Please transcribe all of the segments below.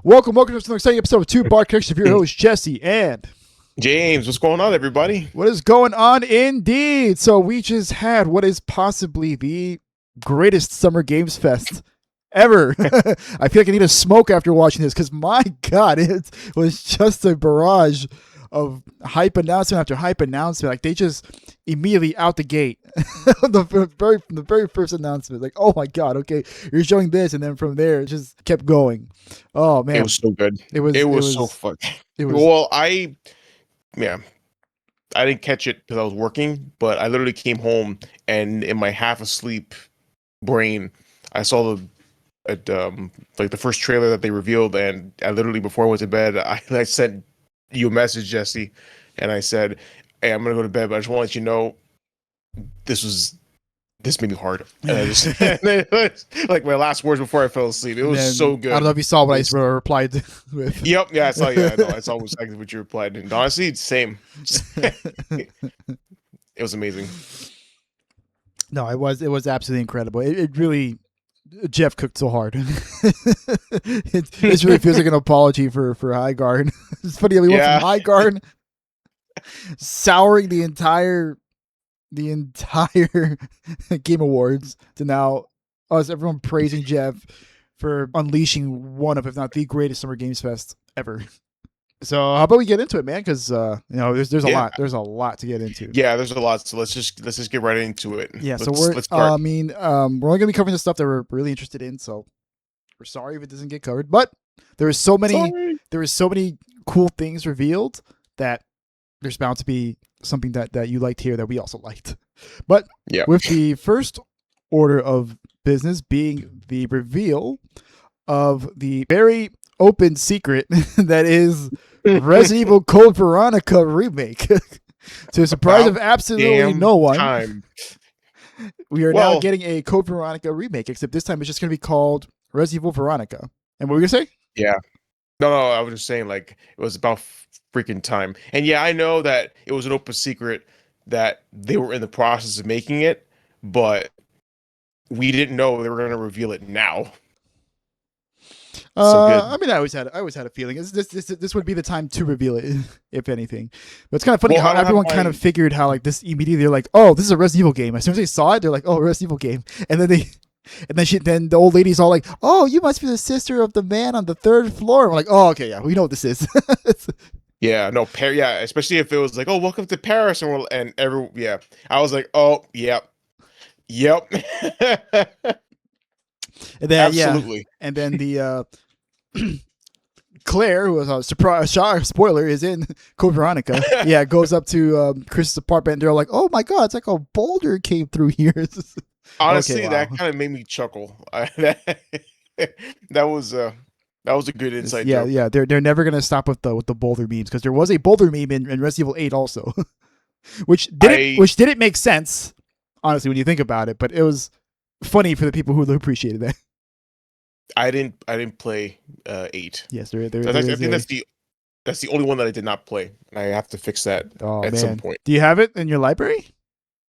Welcome to another exciting episode of Two Bar Connection of your host, Jesse and James. What's going on, everybody? What is going on indeed? So we just had what is possibly the greatest Summer Games Fest ever. I feel like I need a smoke after watching this because my God, it was just a barrage of hype announcement after hype announcement. Like they just immediately out the gate, the very first announcement, like, oh my God, okay, you're showing this, and then from there it just kept going. Oh man, it was so good. It was so fun. I didn't catch it because I was working, but I literally came home and in my half asleep brain, I saw the first trailer that they revealed, and I literally before I went to bed, I sent you a message, Jesse, and I said, "Hey, I'm gonna go to bed, but I just want to let you know this made me hard." And I just like my last words before I fell asleep. It was so good. I don't know if you saw what I replied with. Yep, yeah, I saw. Yeah, I know. I saw exactly what you replied, and honestly, same. It was amazing. No, it was absolutely incredible. It really. Geoff cooked so hard. It really feels like an apology for Highgarden. It's funny how we went from Highgarden souring the entire Game Awards to now us everyone praising Geoff for unleashing one of, if not the greatest Summer Games Fest ever. So how about we get into it, man? Because there's a lot. There's a lot to get into. Yeah, there's a lot. So let's just get right into it. Yeah. Let's start. We're only gonna be covering the stuff that we're really interested in. So we're sorry if it doesn't get covered, but there is so many cool things revealed that there's bound to be something that you liked here that we also liked. But with the first order of business being the reveal of the very open secret that is Resident Evil Code Veronica remake. To the surprise of absolutely no one, we are now getting a Code Veronica remake, except this time it's just going to be called Resident Evil Veronica. And what were you going to say? Yeah. No, I was just saying, like, it was about freaking time. And yeah, I know that it was an open secret that they were in the process of making it, but we didn't know they were going to reveal it now. I always had a feeling this would be the time to reveal it, if anything. But it's kind of funny how everyone kind of figured how like this immediately. They're like, "Oh, this is a Resident Evil game." As soon as they saw it, they're like, "Oh, Resident Evil game." And then the old lady's all like, "Oh, you must be the sister of the man on the third floor." And we're like, "Oh, okay, yeah, we know what this is." Yeah, no, especially if it was like, "Oh, welcome to Paris," I was like, "Oh, yep." And then, absolutely. And then the Claire, who was a surprise spoiler, is in Code Veronica. Yeah, goes up to Chris's apartment, and they're like, "Oh my God, it's like a boulder came through here." Honestly, that kind of made me chuckle. That was a good insight. Yeah, joke. They're never gonna stop with the boulder memes, because there was a boulder meme in Resident Evil 8 also, which didn't make sense, honestly, when you think about it. But it was funny for the people who appreciated that. I didn't play 8. Yes, I think that's the only one that I did not play. I have to fix that some point. Do you have it in your library?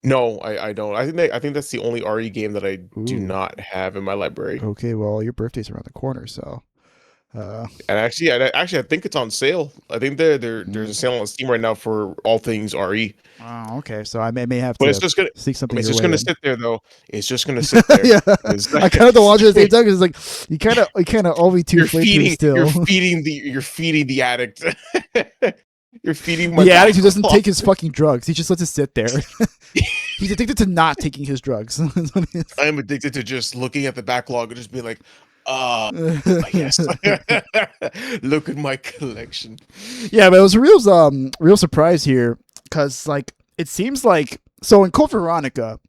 No, I don't. I think that's the only RE game that I do not have in my library. Okay, well, your birthday's around the corner, so. And actually, I think it's on sale. I think there's a sale on Steam right now for all things RE. Oh, okay. So I may have to seek something. It's just gonna sit there though. It's just gonna sit there. Yeah, I kind of don't watch it at the same time because it's like you kind of owe me two playthroughs still. You're feeding the addict. You're feeding the addict who doesn't take his fucking drugs. He just lets it sit there. He's addicted to not taking his drugs. I'm addicted to just looking at the backlog and just being like, yes. Look at my collection. Yeah, but it was a real surprise here, because like it seems like so in Code Veronica,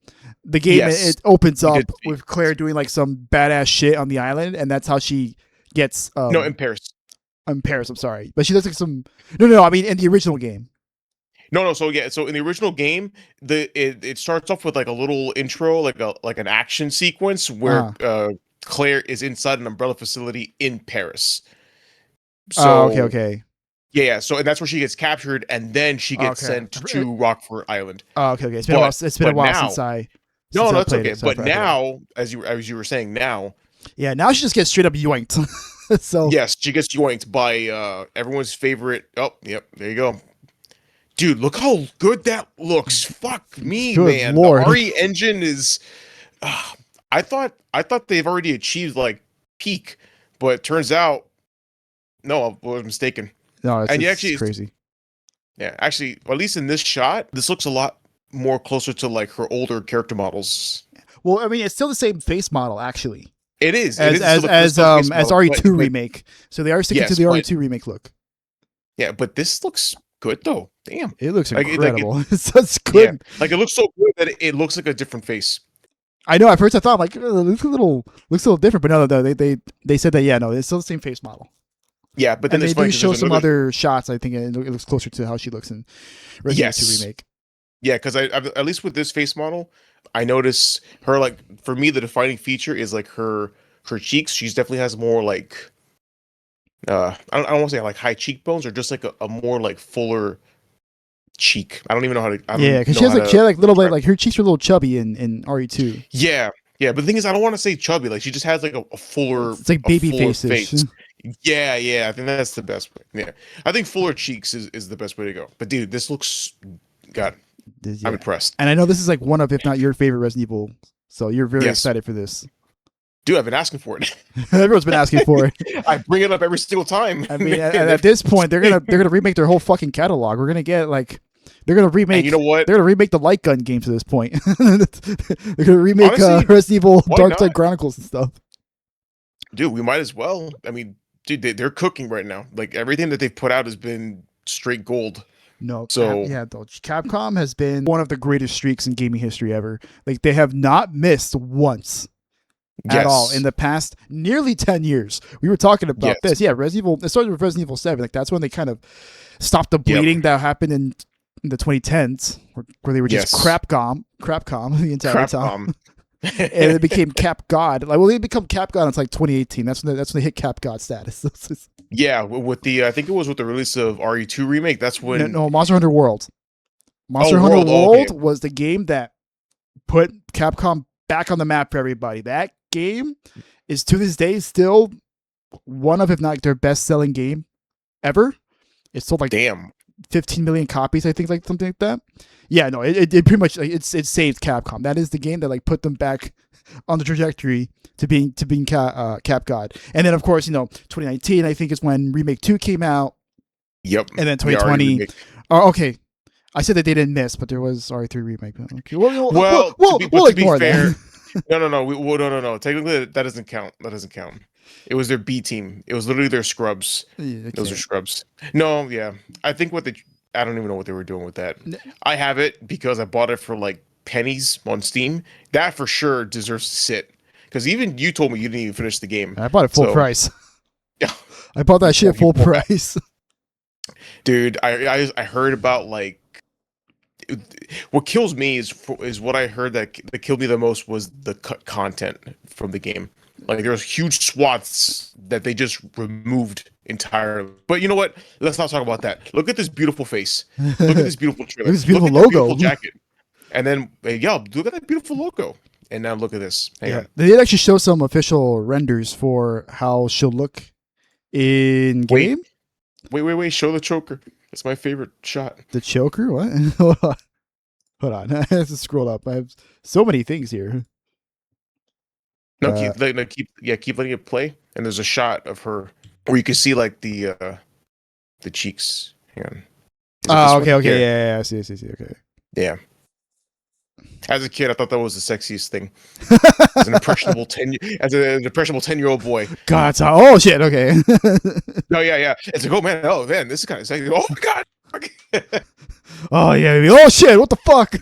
the game it opens up with Claire doing like some badass shit on the island, and that's how she gets in Paris. In Paris, I'm sorry, but she does like some no. I mean in the original game. No. So in the original game, it starts off with like a little intro, like an action sequence where Claire is inside an umbrella facility in Paris. So, okay. Yeah. So, and that's where she gets captured, and then she gets sent to Rockford Island. Oh, okay. It's been a while since I. No, that's okay. But now, as you were saying, now. Yeah, now she just gets straight up yoinked. So yes, she gets yoinked by everyone's favorite. Oh, yep, there you go. Dude, look how good that looks. Fuck me, good man. The lord. RE engine is uh, I thought they've already achieved like peak, but it turns out no, I was mistaken. No, And you it's actually crazy. yeah, actually, at least in this shot, this looks a lot more closer to like her older character models. Well, I mean, it's still the same face model actually It is. It as is still the still the face as model, RE2 but remake. So they are sticking to yes, the but RE2 remake look. yeah, but this looks good though. Damn. It looks Like it, incredible. It's such yeah, good. like it looks so good that it looks like a different face. I know. At first, I thought like it looks a little different, but no. They said that yeah, no, it's still the same face model. Yeah, but then And it's they funny do because show there's some another. other shots. I think it looks closer to how she looks in Resident Evil 2 Yes, remake. yeah, because at least with this face model, I notice her like for me the defining feature is like her cheeks. She's definitely has more like I don't want to say like high cheekbones or just like a more like fuller cheek. I don't even know how to. I Yeah, don't because know how she to had like little describe. like her cheeks were a little chubby in RE2. Yeah, yeah. But the thing is, I don't want to say chubby. Like she just has like a fuller It's like a baby fuller face-ish. face. Yeah, yeah. I think that's the best way. Yeah, I think fuller cheeks is the best way to go. But dude, this looks. God, I'm Yeah, impressed. and I know this is like one of, if not your favorite Resident Evil. So you're very Yes, excited for this. dude. I've been asking for it. Everyone's been asking for it. I bring it up every single time. I mean, at this point, they're gonna remake their whole fucking catalog. We're gonna get like they're gonna And remake. you know what? They're gonna remake the light gun games at this point. They're gonna remake Honestly, Resident Evil why Dark Side not? Chronicles and stuff. Dude, we might as well. I mean, dude, they're cooking right now. Like everything that they've put out has been straight gold. No, So yeah, though Capcom has been one of the greatest streaks in gaming history ever. Like they have not missed once at all in yes, the past nearly 10 years. We were talking about yes, this. Yeah, Resident Evil. It started with Resident Evil 7. Like that's when they kind of stopped the yep, bleeding that happened in the 2010s, where they were just yes. crapcom the entire Crap. time. And it became Cap God. Like, well, they become Cap God until like 2018. That's when they hit Cap God status. Yeah, with the I think it was with the release of RE2 remake. That's no, when. no, Monster Hunter World. Oh, Monster Hunter World. Oh, okay. World was the game that put Capcom back on the map for everybody. That game is to this day still one of, if not their best selling game ever. It sold like Damn. 15 million copies, I think, like something like that. Yeah, no, it pretty much like it saved Capcom. That is the game that like put them back on the trajectory to being Cap God. And then of course, 2019 I think is when Remake 2 came out, Yep. and then The RE 2020. remake. Oh, okay. I said that they didn't miss, but there was RE3 remake. Okay. Well, We'll to be ignore fair, that. no. No. Technically, that doesn't count. That doesn't count. It was their B team. It was literally their scrubs. Yeah, Those are okay. scrubs. No, yeah. I think I don't even know what they were doing with that. N- I have it because I bought it for like pennies on Steam. That for sure deserves to sit. Because even you told me you didn't even finish the game. I bought it full So, price. yeah. I bought that shit full You- price. Dude, I heard about like what kills me is what I heard that killed me the most was the cut content from the game. Like there was huge swaths that they just removed entirely. But you know what? Let's not talk about that. Look at this beautiful face. Look at this beautiful trailer. Look at this beautiful Look at that logo. beautiful jacket. And then yeah, look at that beautiful logo. And now look at this. Hang on. They did actually show some official renders for how she'll look in Wait. game. Wait. Show the choker. It's my favorite shot. The choker? What? Hold on. I have to scroll up. I have so many things here. No, keep letting it play. And there's a shot of her where you can see like the cheeks. Hang on. Is it Oh, this one? okay. Here. Yeah. I see. Okay. Yeah. As a kid, I thought that was the sexiest thing. As an impressionable an impressionable 10-year-old boy. God, oh shit. Okay. No, yeah. It's like, oh man, this is kind of sexy. Oh my god. Oh yeah. Oh shit. What the fuck?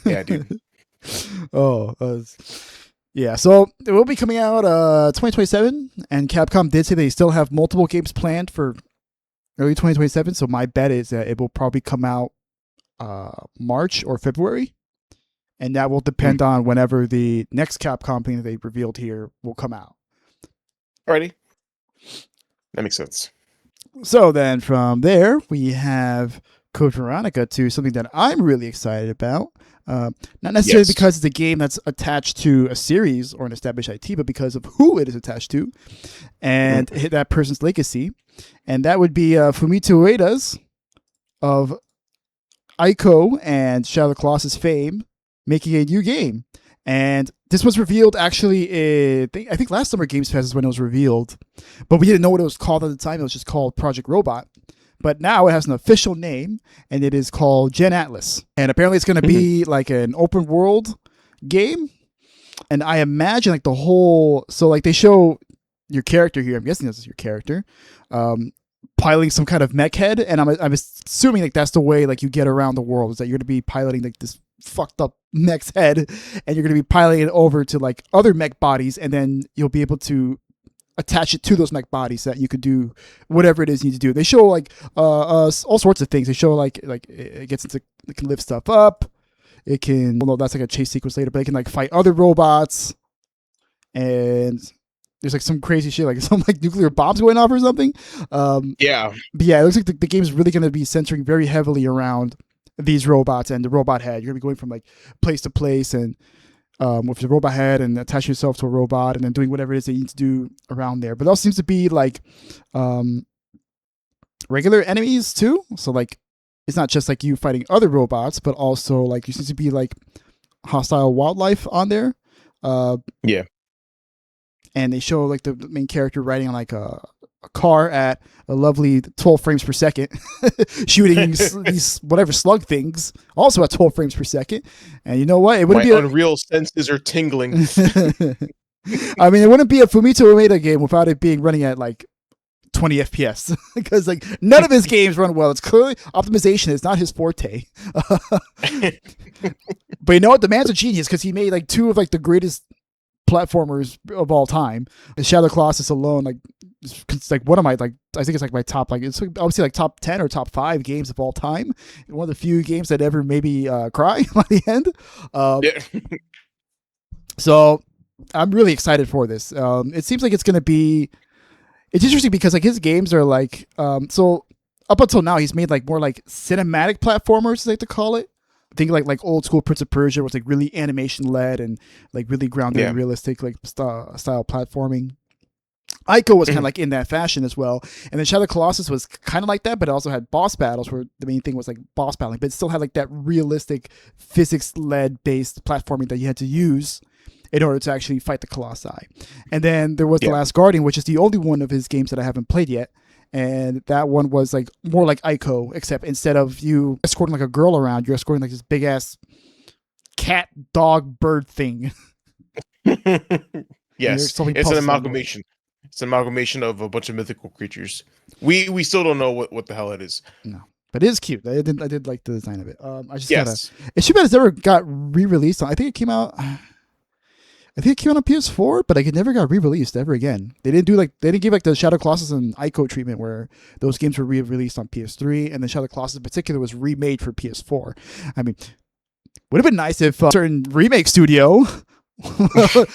Yeah, dude. Oh, yeah. So it will be coming out 2027, and Capcom did say they still have multiple games planned for early 2027. So my bet is that it will probably come out March or February, and that will depend on whenever the next Capcom thing that they revealed here will come out. Alrighty. That makes sense. So then from there we have Code Veronica to something that I'm really excited about. Not necessarily because it's a game that's attached to a series or an established IP, but because of who it is attached to and that person's legacy. And that would be Fumito Ueda's of Ico and Shadow of the Colossus fame making a new game. And this was revealed actually, I think last summer Games Fest is when it was revealed, but we didn't know what it was called at the time. It was just called Project Robot. But now it has an official name, and it is called Gen Atlas. And apparently it's going to be like an open world game. And I imagine like the whole, so like they show your character here. I'm guessing this is your character, piloting some kind of mech head. And I'm assuming like that's the way like you get around the world, is that you're going to be piloting like this fucked up mech's head, and you're going to be piloting it over to like other mech bodies, and then you'll be able to attach it to those mech bodies so that you could do whatever it is you need to do. They show like all sorts of things. They show like it gets into, it can lift stuff up. It can, well, no, that's like a chase sequence later, but it can like fight other robots, and there's like some crazy shit, like some like nuclear bombs going off or something. Yeah, but yeah, it looks like the game is really going to be centering very heavily around these robots and the robot head. You're going to be going from like place to place and with the robot head and attaching yourself to a robot and then doing whatever it is that you need to do around there. But it also seems to be like regular enemies too. So like it's not just like you fighting other robots, but also like you seem to be like hostile wildlife on there. Yeah. And they show like the main character riding on like a car at a lovely 12 frames per second, shooting these whatever slug things, also at 12 frames per second. And you know what? It wouldn't My be unreal senses are tingling. I mean, it wouldn't be a Fumito Ueda game without it being running at like 20 FPS, because like none of his games run well. It's clearly optimization is not his forte. But you know what? The man's a genius, because he made like two of like the greatest platformers of all time. And Shadow of the Colossus alone, like it's like one of my like, I think it's like my top, like it's obviously like top 10 or top 5 games of all time. One of the few games that ever maybe cry by the end. Yeah. So I'm really excited for this. It seems like it's going to be, it's interesting because like his games are like, so up until now he's made like more like cinematic platformers, as I like to call it. I think like old school Prince of Persia was like really animation led and like really grounded and realistic like style platforming. Ico was kind of like in that fashion as well. And then Shadow of the Colossus was kind of like that, but it also had boss battles where the main thing was like boss battling, but it still had like that realistic physics led based platforming that you had to use in order to actually fight the Colossi. And then there was The Last Guardian, which is the only one of his games that I haven't played yet. And that one was like more like Ico, except instead of you escorting like a girl around, you're escorting like this big ass cat, dog, bird thing. Yes, it's an amalgamation. It's an amalgamation of a bunch of mythical creatures. We still don't know what the hell it is. No, but it is cute. I did like the design of it. I just gotta. It's too bad it's never got re-released. I think it came out. I think it came out on PS4, but like it never got re-released ever again. They didn't give like the Shadow Colossus and Ico treatment where those games were re-released on PS3, and the Shadow Colossus in particular was remade for PS4. I mean, would have been nice if a certain remake studio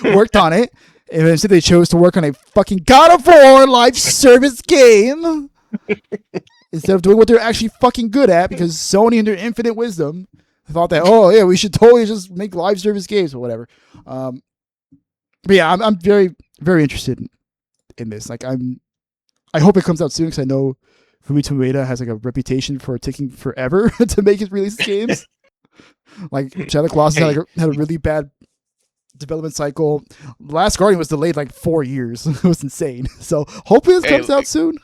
worked on it, and instead they chose to work on a fucking God of War live service game instead of doing what they're actually fucking good at, because Sony in their infinite wisdom thought that, oh yeah, we should totally just make live service games or whatever. But yeah, I'm very, very interested in this. Like I hope it comes out soon, because I know Fumito Ueda has like a reputation for taking forever to make his release games. Like Shadow of the Colossus had a really bad development cycle. Last Guardian was delayed like 4 years. It was insane. So hopefully this comes out soon.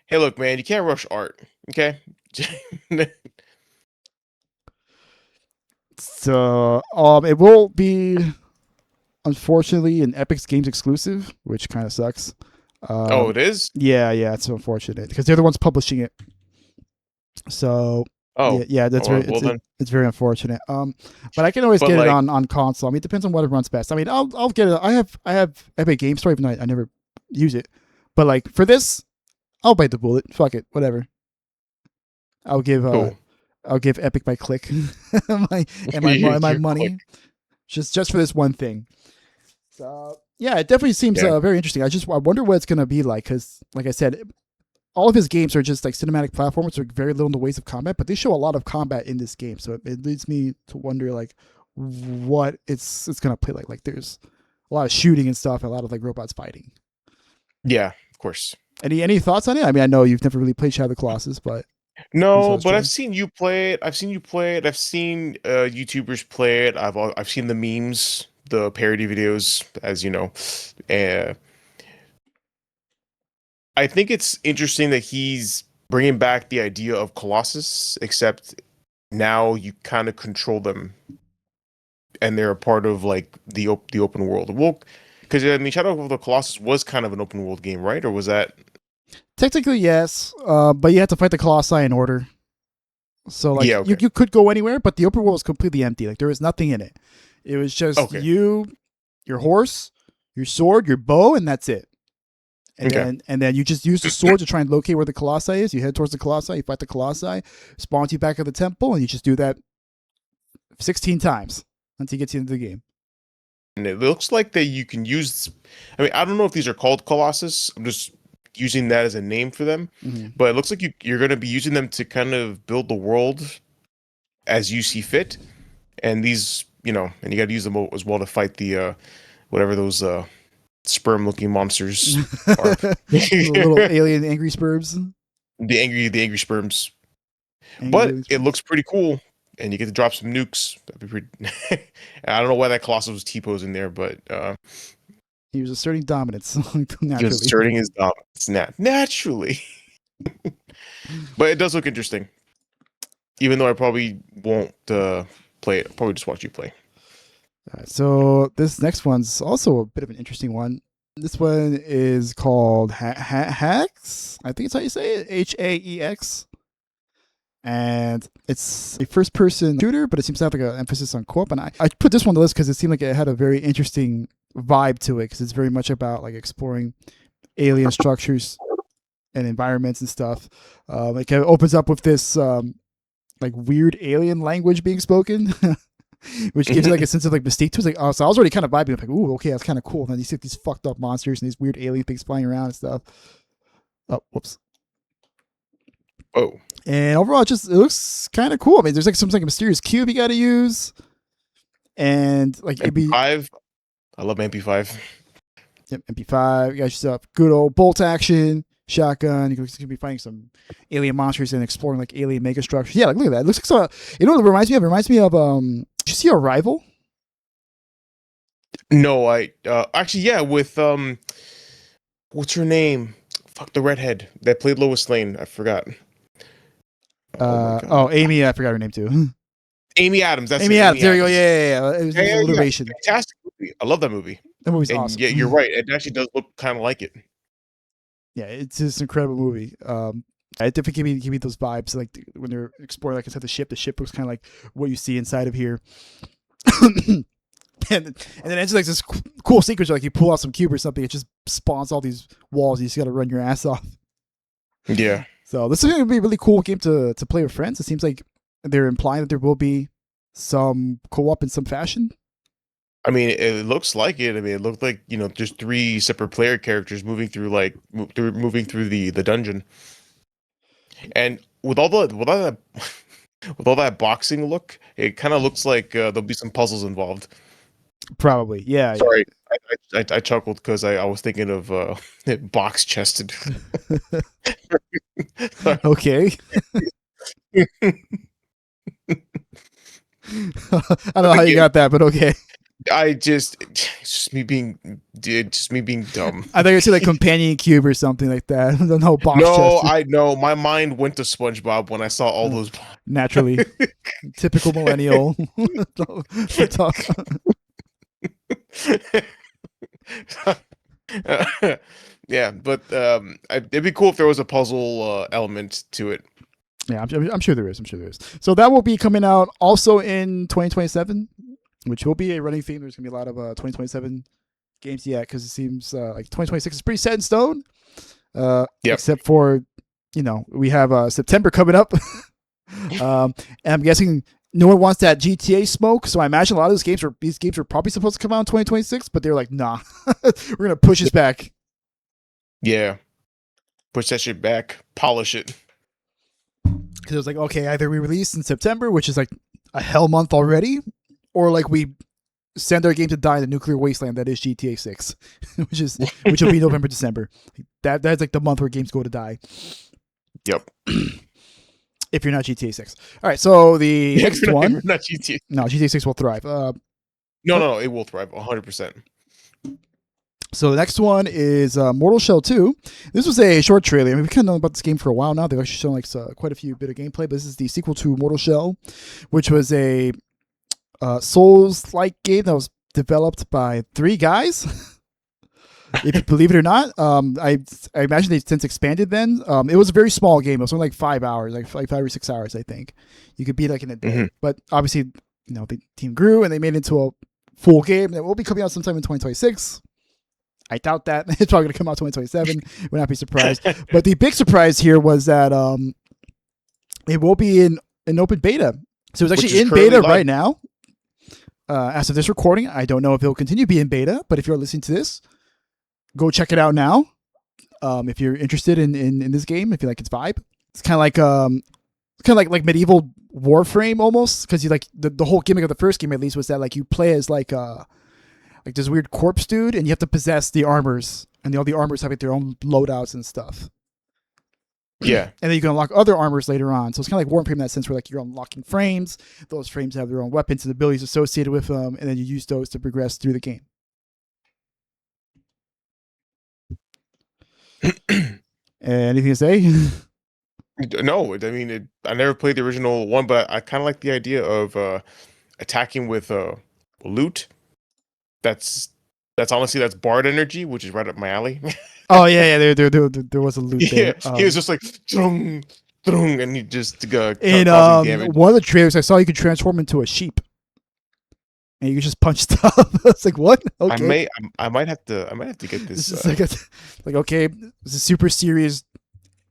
Hey, look, man, you can't rush art, okay? So it will be, unfortunately, an Epic Games exclusive, which kind of sucks. Oh, it is? Yeah, it's unfortunate because they're the ones publishing it. So that's it's very unfortunate. But I can always get it on console. I mean, it depends on what it runs best. I mean, I'll get it. I have Epic Games Store, even though I never use it. But like for this, I'll bite the bullet. Fuck it, whatever. I'll give Epic my click, my money, just for this one thing. So yeah, it definitely seems very interesting. I wonder what it's gonna be like, because like I said, all of his games are just like cinematic platforms, so very little in the ways of combat, but they show a lot of combat in this game. So it leads me to wonder like what it's gonna play like. Like there's a lot of shooting and stuff, and a lot of like robots fighting. Yeah, of course. Any thoughts on it? I mean, I know you've never really played Shadow of the Colossus, but No, but I've seen you play it. I've seen you play it. I've seen YouTubers play it. I've seen the memes, the parody videos, as you know. Uh, I think it's interesting that he's bringing back the idea of Colossus, except now you kind of control them, and they're a part of like the open world. Well, because I mean, Shadow of the Colossus was kind of an open world game, right? Or was that? technically yes, but you have to fight the Colossi in order. So like Yeah, okay. you could go anywhere, but the open world was completely empty. Like there was nothing in it. It was just you, your horse, your sword, your bow, and that's it. And then you just use the sword to try and locate where the Colossi is. You head towards the Colossi, you fight the Colossi, spawns you back at the temple, and you just do that 16 times until you get to the end of the game. And it looks like that you can use. I mean, I don't know if these are called Colossus. I'm just using that as a name for them. Mm-hmm. But it looks like you're going to be using them to kind of build the world as you see fit. And these, and you got to use them as well to fight the whatever those sperm-looking monsters are. Little alien angry sperms. The angry sperms. But it looks pretty cool. And you get to drop some nukes. That'd be pretty. I don't know why that Colossus was T-posing there, but he was asserting dominance. Naturally. He was asserting his dominance naturally. But it does look interesting. Even though I probably won't play it. I'll probably just watch you play. All right, so this next one's also a bit of an interesting one. This one is called Hacks. I think it's how you say it. HAEX. And it's a first-person shooter, but it seems to have like an emphasis on co-op. And I put this one on the list because it seemed like it had a very interesting vibe to it, because it's very much about like exploring alien structures and environments and stuff. It kind of opens up with this like weird alien language being spoken, which gives you like a sense of like mystique to it. It's like, oh, so I was already kind of vibing. I'm like, ooh, okay, that's kind of cool. And then you see these fucked up monsters and these weird alien things flying around and stuff. Oh, whoops. Oh. And overall, it looks kind of cool. I mean, there's like some like a mysterious cube you got to use, and like MP5. I love MP5. Yep, MP5. You got yourself good old bolt action shotgun. You can be fighting some alien monsters and exploring like alien mega structures. Yeah, like look at that. It looks like so. You know what it reminds me of? It reminds me of Did you see Arrival? No, I actually yeah with what's her name? Fuck, the redhead that played Lois Lane. I forgot. Amy. I forgot her name too. Amy Adams. That's Amy Adams. There you go. Yeah. It was alliteration. Fantastic movie. I love that movie. That movie's awesome. Yeah, you're right. It actually does look kind of like it. Yeah, it's just an incredible movie. It definitely give me those vibes. Like when they're exploring, like inside the ship looks kind of like what you see inside of here. and then it's like this cool sequence, like you pull out some cube or something, it just spawns all these walls. You just got to run your ass off. Yeah. So this is going to be a really cool game to play with friends. It seems like they're implying that there will be some co-op in some fashion. I mean, it looks like it. I mean, it looked like, just 3 separate player characters moving through the dungeon. And with all that boxing look, it kind of looks like there'll be some puzzles involved. Probably, yeah. Sorry, yeah. I chuckled because I was thinking of box chested. Okay. I don't know how you got that, but okay. It's just me being dumb. I think I see like companion cube or something like that. No box. No, I know. My mind went to SpongeBob when I saw all those. Naturally, typical millennial. Yeah, but it'd be cool if there was a puzzle element to it. Yeah, I'm sure there is. So that will be coming out also in 2027, which will be a running theme. There's gonna be a lot of 2027 games yet, because it seems like 2026 is pretty set in stone. Yep. Except for, we have September coming up, and I'm guessing no one wants that GTA smoke. So I imagine a lot of these games were probably supposed to come out in 2026, but they're like, nah, we're gonna push this back. Yeah. push that shit back, polish it. Because it was like, okay, either we release in September, which is like a hell month already, or like we send our game to die in the nuclear wasteland that is GTA 6, which will be November, December. That's like the month where games go to die. Yep. If you're not GTA 6. All right, so the next one. Not GTA. No, GTA 6 will thrive. No, it will thrive 100%. So the next one is Mortal Shell 2. This was a short trailer. I mean, we've kind of known about this game for a while now. They've actually shown like quite a few bit of gameplay, but this is the sequel to Mortal Shell, which was a Souls-like game that was developed by 3 guys. If you believe it or not, I imagine they've since expanded. Then it was a very small game. It was only like 5 hours, like 5 or 6 hours, I think. You could beat like in a day. Mm-hmm. But obviously, the team grew and they made it into a full game that will be coming out sometime in 2026. I doubt that. It's probably going to come out 2027. Would not be surprised. But the big surprise here was that it will be in an open beta. So it's actually in beta right now. As of this recording, I don't know if it'll continue to be in beta, but if you're listening to this, go check it out now. If you're interested in this game, if you like its vibe, it's kind of like medieval Warframe almost, because you like the whole gimmick of the first game at least was that like you play as like this weird corpse dude, and you have to possess the armors, and all the armors have like their own loadouts and stuff. Yeah, and then you can unlock other armors later on. So it's kind of like Warframe in that sense, where like you're unlocking frames. Those frames have their own weapons and abilities associated with them, and then you use those to progress through the game. Anything to say? No, I mean, I never played the original one, but I kind of like the idea of attacking with loot. That's honestly that's Bard energy, which is right up my alley. Oh yeah. There was a loot there. Yeah, he was just like drum, drum, and he just in one of the trailers I saw you could transform into a sheep, and you could just punch stuff. It's like what? Okay. I might have to get this. This is like okay, it's a super serious,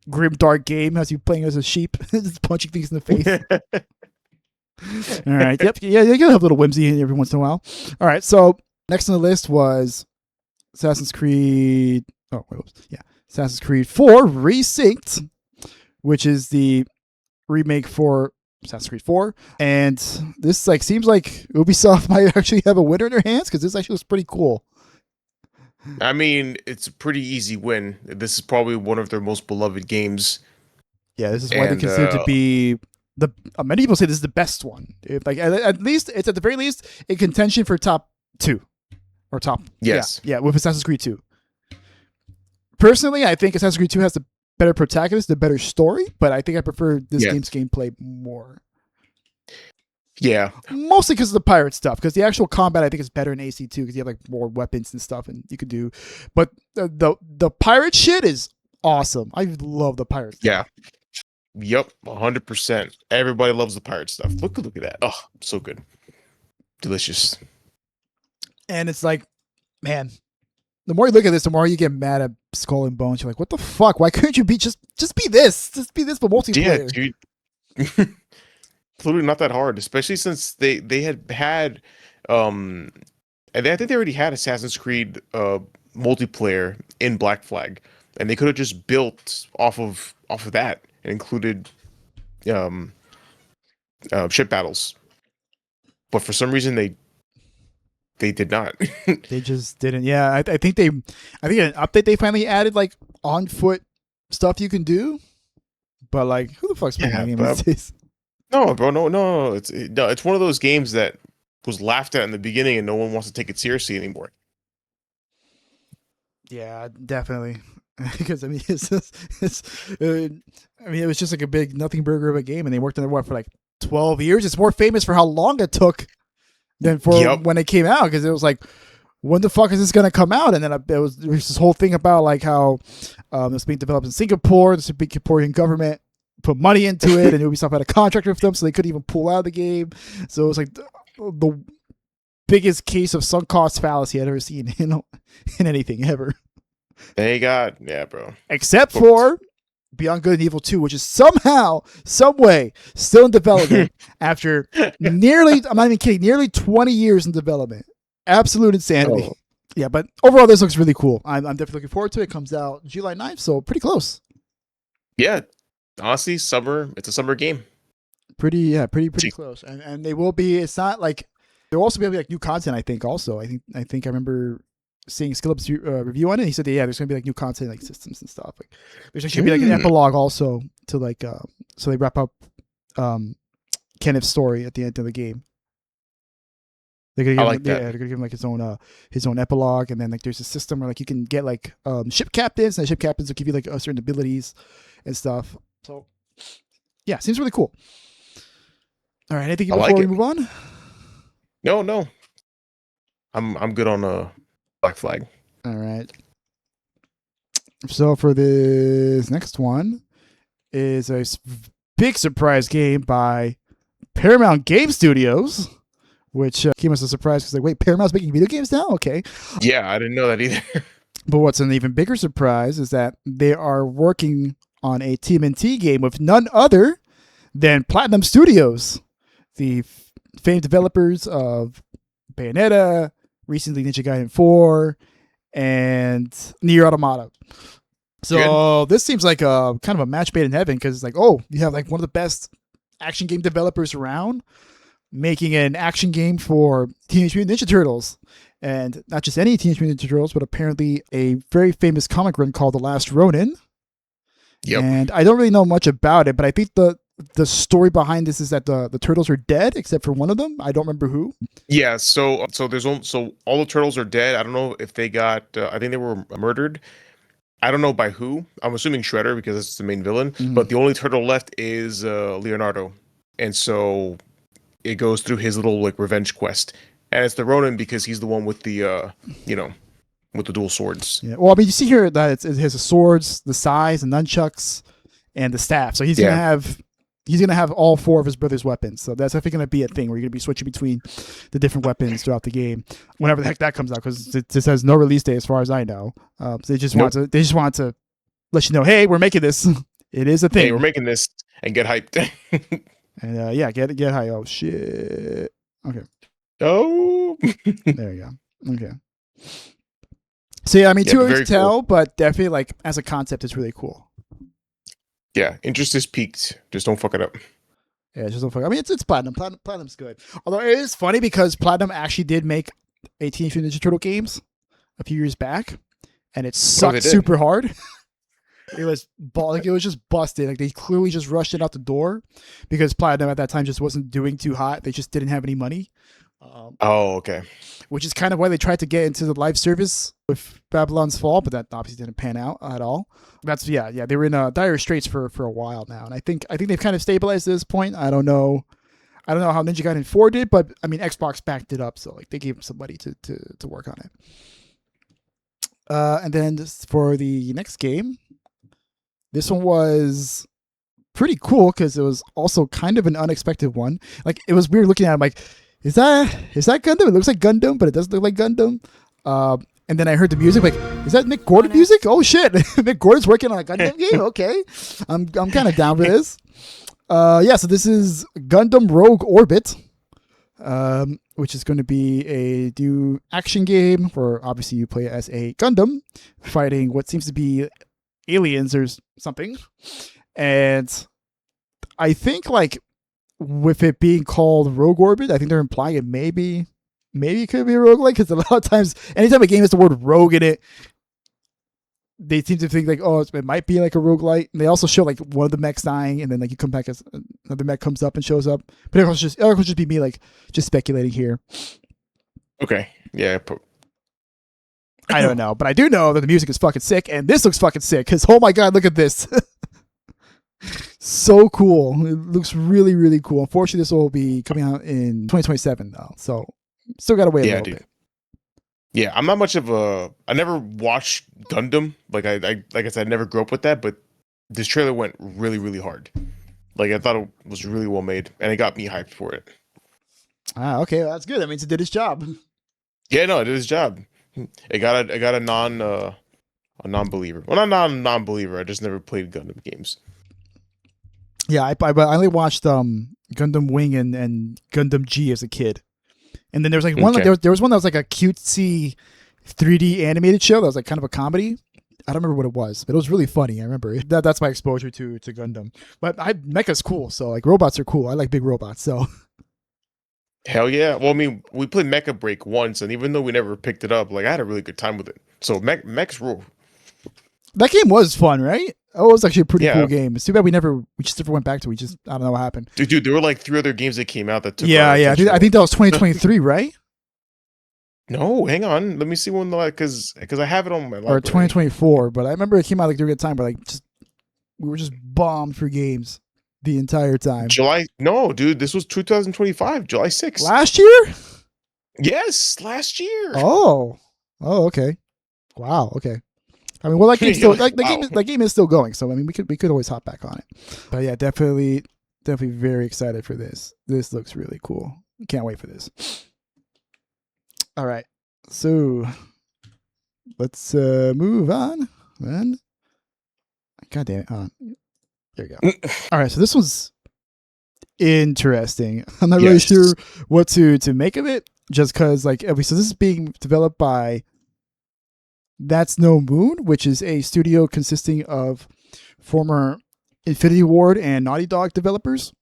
grim, dark game as you playing as a sheep, just punching things in the face. All right. Yep. Yeah, you gotta have a little whimsy every once in a while. All right. So next on the list was Assassin's Creed. Oh, wait, yeah, Assassin's Creed 4 Resynced, which is the remake for Assassin's Creed 4. And this like seems like Ubisoft might actually have a winner in their hands, because this actually was pretty cool. I mean, it's a pretty easy win. This is probably one of their most beloved games. Yeah, this is why they consider to be the. Many people say this is the best one. Like at least it's at the very least in contention for top 2 or top. Yes. Yeah, with Assassin's Creed 2. Personally, I think Assassin's Creed 2 has the better protagonist, the better story, but I think I prefer this game's gameplay more. Yeah. Mostly because of the pirate stuff, because the actual combat I think is better in AC2 because you have like more weapons and stuff and you could do. But the pirate shit is awesome. I love the pirate stuff. Yeah. Yep, 100%. Everybody loves the pirate stuff. Look at that. Oh, so good. Delicious. And it's like, man, the more you look at this, the more you get mad at Skull and Bones. You're like, what the fuck? Why couldn't you be just be this? Just be this, but multiplayer. Yeah, dude. Literally not that hard, especially since they had and I think they already had Assassin's Creed multiplayer in Black Flag, and they could have just built off of that and included ship battles. But for some reason they did not. They just didn't. Yeah, I think an update they finally added like on foot stuff you can do, but like who the fuck's playing that game these days? No, bro, no. It's one of those games that was laughed at in the beginning, and no one wants to take it seriously anymore. Yeah, definitely. Because I mean, it was just like a big nothing burger of a game, and they worked on it for like 12 years. It's more famous for how long it took than for when it came out, because it was like, when the fuck is this gonna come out? And then there was this whole thing about like how it's being developed in Singapore. This big Singaporean government put money into it, and Ubisoft had a contract with them, so they couldn't even pull out of the game. So it was like the biggest case of sunk cost fallacy I'd ever seen in anything ever. They got bro. Except for Beyond Good and Evil 2, which is somehow, some way, still in development after nearly 20 years in development. Absolute insanity. Oh. Yeah, but overall, this looks really cool. I'm definitely looking forward to it. It comes out July 9th, so pretty close. Yeah, honestly, summer. It's a summer game. Pretty close. And they will be. It's not like there will also be like new content. I think also. I think I remember seeing Skillup's review on it. He said that, yeah, there's gonna be like new content like systems and stuff. Like there's actually gonna be like an epilogue also to like so they wrap up Kenneth's story at the end of the game. They're gonna I give like him, that. yeah, they're gonna give him like his own epilogue, and then like there's a system where like you can get like ship captains, and the ship captains will give you like certain abilities and stuff. So yeah, seems really cool. All right, anything I before like we it. move on? No. I'm good on Black Flag. All right. So for this next one is a big surprise game by Paramount Game Studios, which came as a surprise because like, wait, Paramount's making video games now? Okay. Yeah, I didn't know that either. But what's an even bigger surprise is that they are working on a TMNT game with none other than Platinum Studios, the famed developers of Bayonetta, recently Ninja Gaiden 4, and Nier Automata. So this seems like a kind of a match made in heaven because it's like, oh, you have like one of the best action game developers around making an action game for Teenage Mutant Ninja Turtles. And not just any Teenage Mutant Ninja Turtles, but apparently a very famous comic run called The Last Ronin. Yep. And I don't really know much about it, but I think the story behind this is that the turtles are dead except for one of them. I don't remember who. Yeah, so there's so all the turtles are dead. I don't know if they got. I think they were murdered. I don't know by who. I'm assuming Shredder because it's the main villain. Mhm. But the only turtle left is Leonardo, and so it goes through his little like revenge quest, and it's the Ronin because he's the one with the with the dual swords. Yeah. Well, I mean, you see here that it has the swords, the sais, the nunchucks, and the staff. So he's gonna have all four of his brother's weapons. So that's I think gonna be a thing where you're gonna be switching between the different weapons throughout the game, whenever the heck that comes out, because it just has no release date as far as I know. So they just want to let you know, hey, we're making this. It is a thing. Hey, we're making this and get hyped. And yeah, get high. Oh shit. Okay. Oh, There you go. Okay. So yeah, I mean, too early to tell, but definitely like as a concept, it's really cool. Yeah, interest is peaked. Just don't fuck it up. Yeah, it's just don't fuck. I mean, it's Platinum. Platinum's good. Although it is funny because Platinum actually did make a Teenage Mutant Ninja Turtle games a few years back, and it sucked super hard. It was just busted. Like they clearly just rushed it out the door because Platinum at that time just wasn't doing too hot. They just didn't have any money. Okay. Which is kind of why they tried to get into the live service with Babylon's Fall, but that obviously didn't pan out at all. That's yeah. They were in dire straits for a while now, and I think they've kind of stabilized at this point. I don't know how Ninja Gaiden 4 did, but I mean Xbox backed it up, so like they gave them somebody to work on it. And then for the next game, this one was pretty cool because it was also kind of an unexpected one. Like it was weird looking at it. I'm like, is that Gundam? It looks like Gundam, but it doesn't look like Gundam. And then I heard the music, like, is that Mick Gordon music? Oh shit, Mick Gordon's working on a Gundam game. Okay, I'm kind of down for this. Yeah, so this is Gundam Rogue Orbit, which is going to be a new action game where obviously you play as a Gundam fighting what seems to be aliens or something. And I think like with it being called Rogue Orbit, I think they're implying it maybe it could be a roguelike, because a lot of times anytime a game has the word rogue in it, they seem to think like, oh, it might be like a roguelite. And they also show like one of the mechs dying, and then like you come back as another mech comes up and shows up. But it could just be me like just speculating here. Okay. Yeah. I don't know, but I do know that the music is fucking sick, and this looks fucking sick. Because oh my god, look at this. So cool. It looks really, really cool. Unfortunately, this will be coming out in 2027 though, so still gotta wait a little bit. Yeah, I'm not much of I never watched Gundam. Like I said, I never grew up with that, but this trailer went really, really hard. Like I thought it was really well made, and it got me hyped for it. Ah, okay, well, that's good. That means it did its job. Yeah, no, it did its job. It got a non-believer. Well, not non-believer. I just never played Gundam games. Yeah, I only watched Gundam Wing and Gundam G as a kid, and then there was like one. Okay. There was one that was like a cutesy 3D animated show that was like kind of a comedy. I don't remember what it was, but it was really funny. I remember that's my exposure to Gundam. But mecha's cool, so like robots are cool. I like big robots, so Hell yeah. Well, I mean, we played Mecha Break once, and even though we never picked it up, like I had a really good time with it. So mechs rule. that game was fun, right? Oh, it was actually a pretty Yeah. cool game. It's too bad we just never went back to it. We just I don't know what happened. Dude, there were like 3 other games that came out that took. Yeah. our I attention. think that was 2023, right? No, hang on. Let me see when the because I have it on my library. Or 2024. But I remember it came out like during a time where like we were just bombed for games the entire time. July. No, dude, this was 2025, July 6th. Last year? Yes, last year. Oh, okay. Wow. Okay. I mean, well, that game still that game is still going. So I mean, we could always hop back on it. But yeah, definitely very excited for this. This looks really cool. Can't wait for this. All right, so let's move on. Then, God damn it! There you go. All right, so this one's interesting. I'm not really sure what to make of it, just because so this is being developed by That's No Moon, which is a studio consisting of former Infinity Ward and Naughty Dog developers.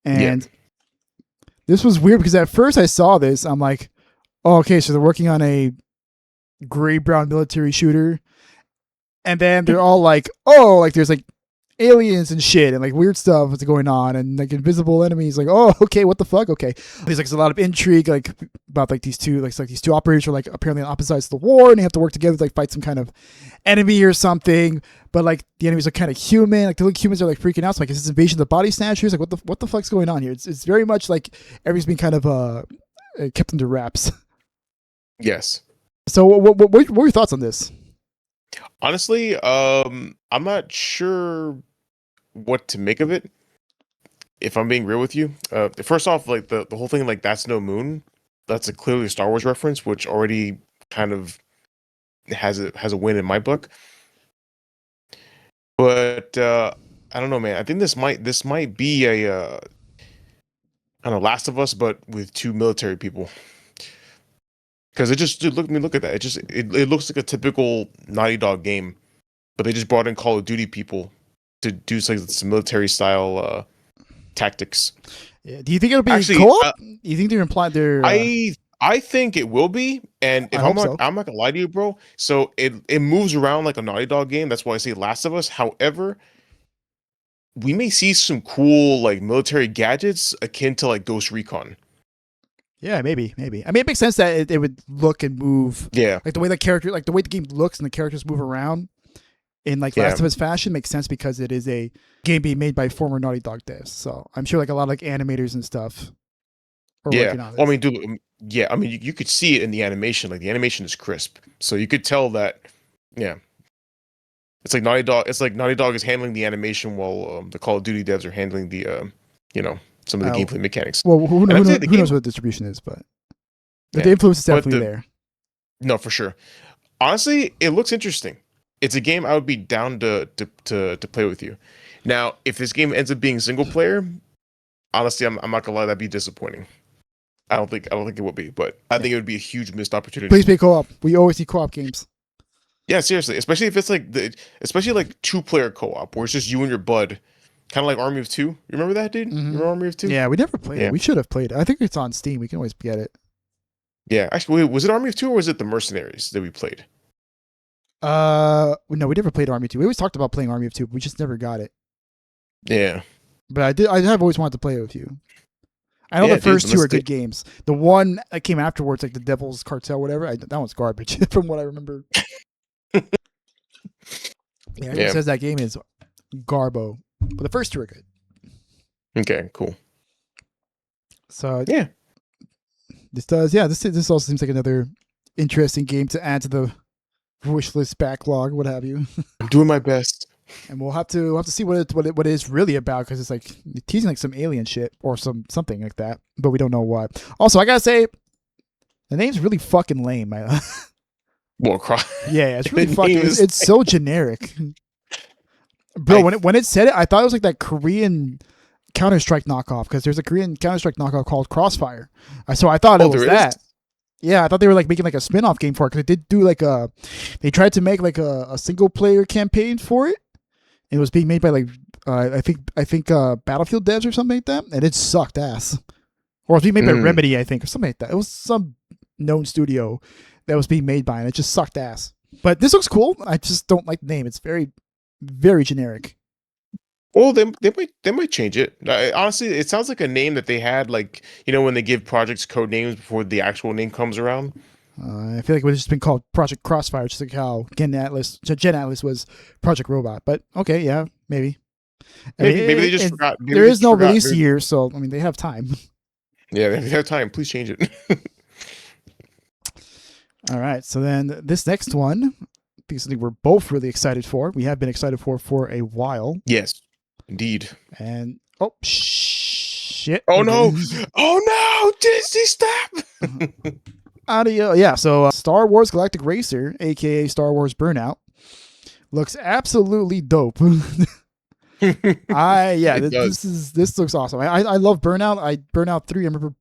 And this was weird because at first I saw this, I'm like, oh, okay, so they're working on a gray-brown military shooter. And then they're all like, oh, like there's like aliens and shit and like weird stuff that's going on and like invisible enemies. Like, oh, okay, what the fuck? Okay. There's a lot of intrigue like about like these two operators are like apparently on opposite sides of the war and they have to work together to like fight some kind of enemy or something. But like the enemies are kind of human. Like the little humans are like freaking out. So like, is this invasion of the body snatchers? Like what the fuck's going on here? It's very much like everything's been kind of kept under wraps. Yes. So what are your thoughts on this? Honestly, I'm not sure what to make of it. If I'm being real with you, first off, like the whole thing, like That's No Moon, that's a clearly a Star Wars reference, which already kind of has a win in my book. But I don't know, man. I think this might be a I don't know, Last of Us, but with 2 military people. Because it just, dude, look at that. It looks like a typical Naughty Dog game, but they just brought in Call of Duty people to do some military style tactics. Yeah. Do you think it'll be co-op? You think they're implied they're? I think it will be, and if I'm not gonna lie to you, bro. So it moves around like a Naughty Dog game. That's why I say Last of Us. However, we may see some cool like military gadgets akin to like Ghost Recon. Yeah, maybe. I mean, it makes sense that it would look and move. Yeah, like the way the game looks and the characters move around in like Last of Us fashion makes sense because it is a game being made by former Naughty Dog devs. So I'm sure like a lot of like animators and stuff are working on this. Well, I mean, dude, I mean, you could see it in the animation. Like the animation is crisp, so you could tell that. Yeah, it's like Naughty Dog. It's like Naughty Dog is handling the animation while the Call of Duty devs are handling the some of the gameplay mechanics. Well, who knows what the distribution is, but the influence is definitely there. No, for sure. Honestly, it looks interesting. It's a game I would be down to play with you. Now, if this game ends up being single player, honestly, I'm not gonna lie, that'd be disappointing. I don't think it would be, but I think it would be a huge missed opportunity. Please be co-op. We always need co-op games. Yeah, seriously, especially if it's like 2-player co-op, where it's just you and your bud. Kind of like Army of Two. You remember that, dude? Mm-hmm. Remember Army of Two? Yeah, we never played it. We should have played it. I think it's on Steam. We can always get it. Yeah, actually, was it Army of Two or was it the Mercenaries that we played? No, we never played Army of Two. We always talked about playing Army of Two, but we just never got it. Yeah, but I have always wanted to play it with you. I know the first 2 are good games. The one that came afterwards, like the Devil's Cartel, whatever, that one's garbage from what I remember. Everyone says that game is garbo. But the first 2 are good. Okay, cool. So yeah, this also seems like another interesting game to add to the wish list backlog, what have you. I'm doing my best, and we'll have to see what it is really about because it's like teasing like some alien shit or something like that, but we don't know what. Also, I gotta say, the name's really fucking lame. Well, yeah, it's really fucking. It's so generic. Bro, when it said it, I thought it was like that Korean Counter-Strike knockoff because there's a Korean Counter-Strike knockoff called Crossfire. So I thought it was that. Yeah, I thought they were like making like a spin-off game for it, because they did do like they tried to make like a single player campaign for it. It was being made by like I think Battlefield devs or something like that, and it sucked ass. Or it was being made by Mm. Remedy, I think, or something like that. It was some known studio that was being made by, and it just sucked ass. But this looks cool. I just don't like the name. It's very generic. Well, they might change it. Honestly, it sounds like a name that they had, like, when they give projects code names before the actual name comes around. I feel like it would have just been called Project Crossfire, just like how Gen Atlas was Project Robot. But okay, yeah, maybe. Maybe they just forgot. Maybe There they is just no forgot. release year, so I mean they have time. Yeah, they have time. Please change it. All right, so then this next one, I think something we're both really excited for. We have been excited for a while. Yes, indeed. And oh shit! Oh Okay. no! Oh no! Disney, stop! Audio, yeah. So Star Wars Galactic Racer, aka Star Wars Burnout, looks absolutely dope. It does. This looks awesome. I love Burnout. Burnout 3. I remember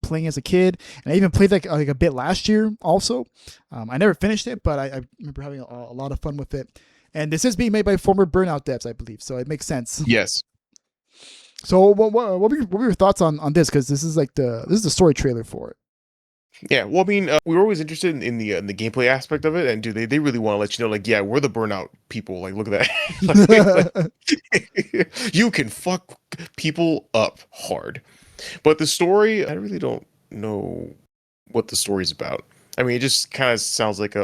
playing as a kid, and I even played like a bit last year. Also, I never finished it, but I remember having a lot of fun with it. And this is being made by former Burnout devs, I believe, so it makes sense. Yes. So what were your thoughts on this? Because this is the story trailer for it. Yeah. Well, I mean, we were always interested in the gameplay aspect of it, and do they really want to let you know, like, yeah, we're the burnout people. Like, look at that. Like, you can fuck people up hard. But the story, I really don't know what the story's about. I mean, it just kind of sounds like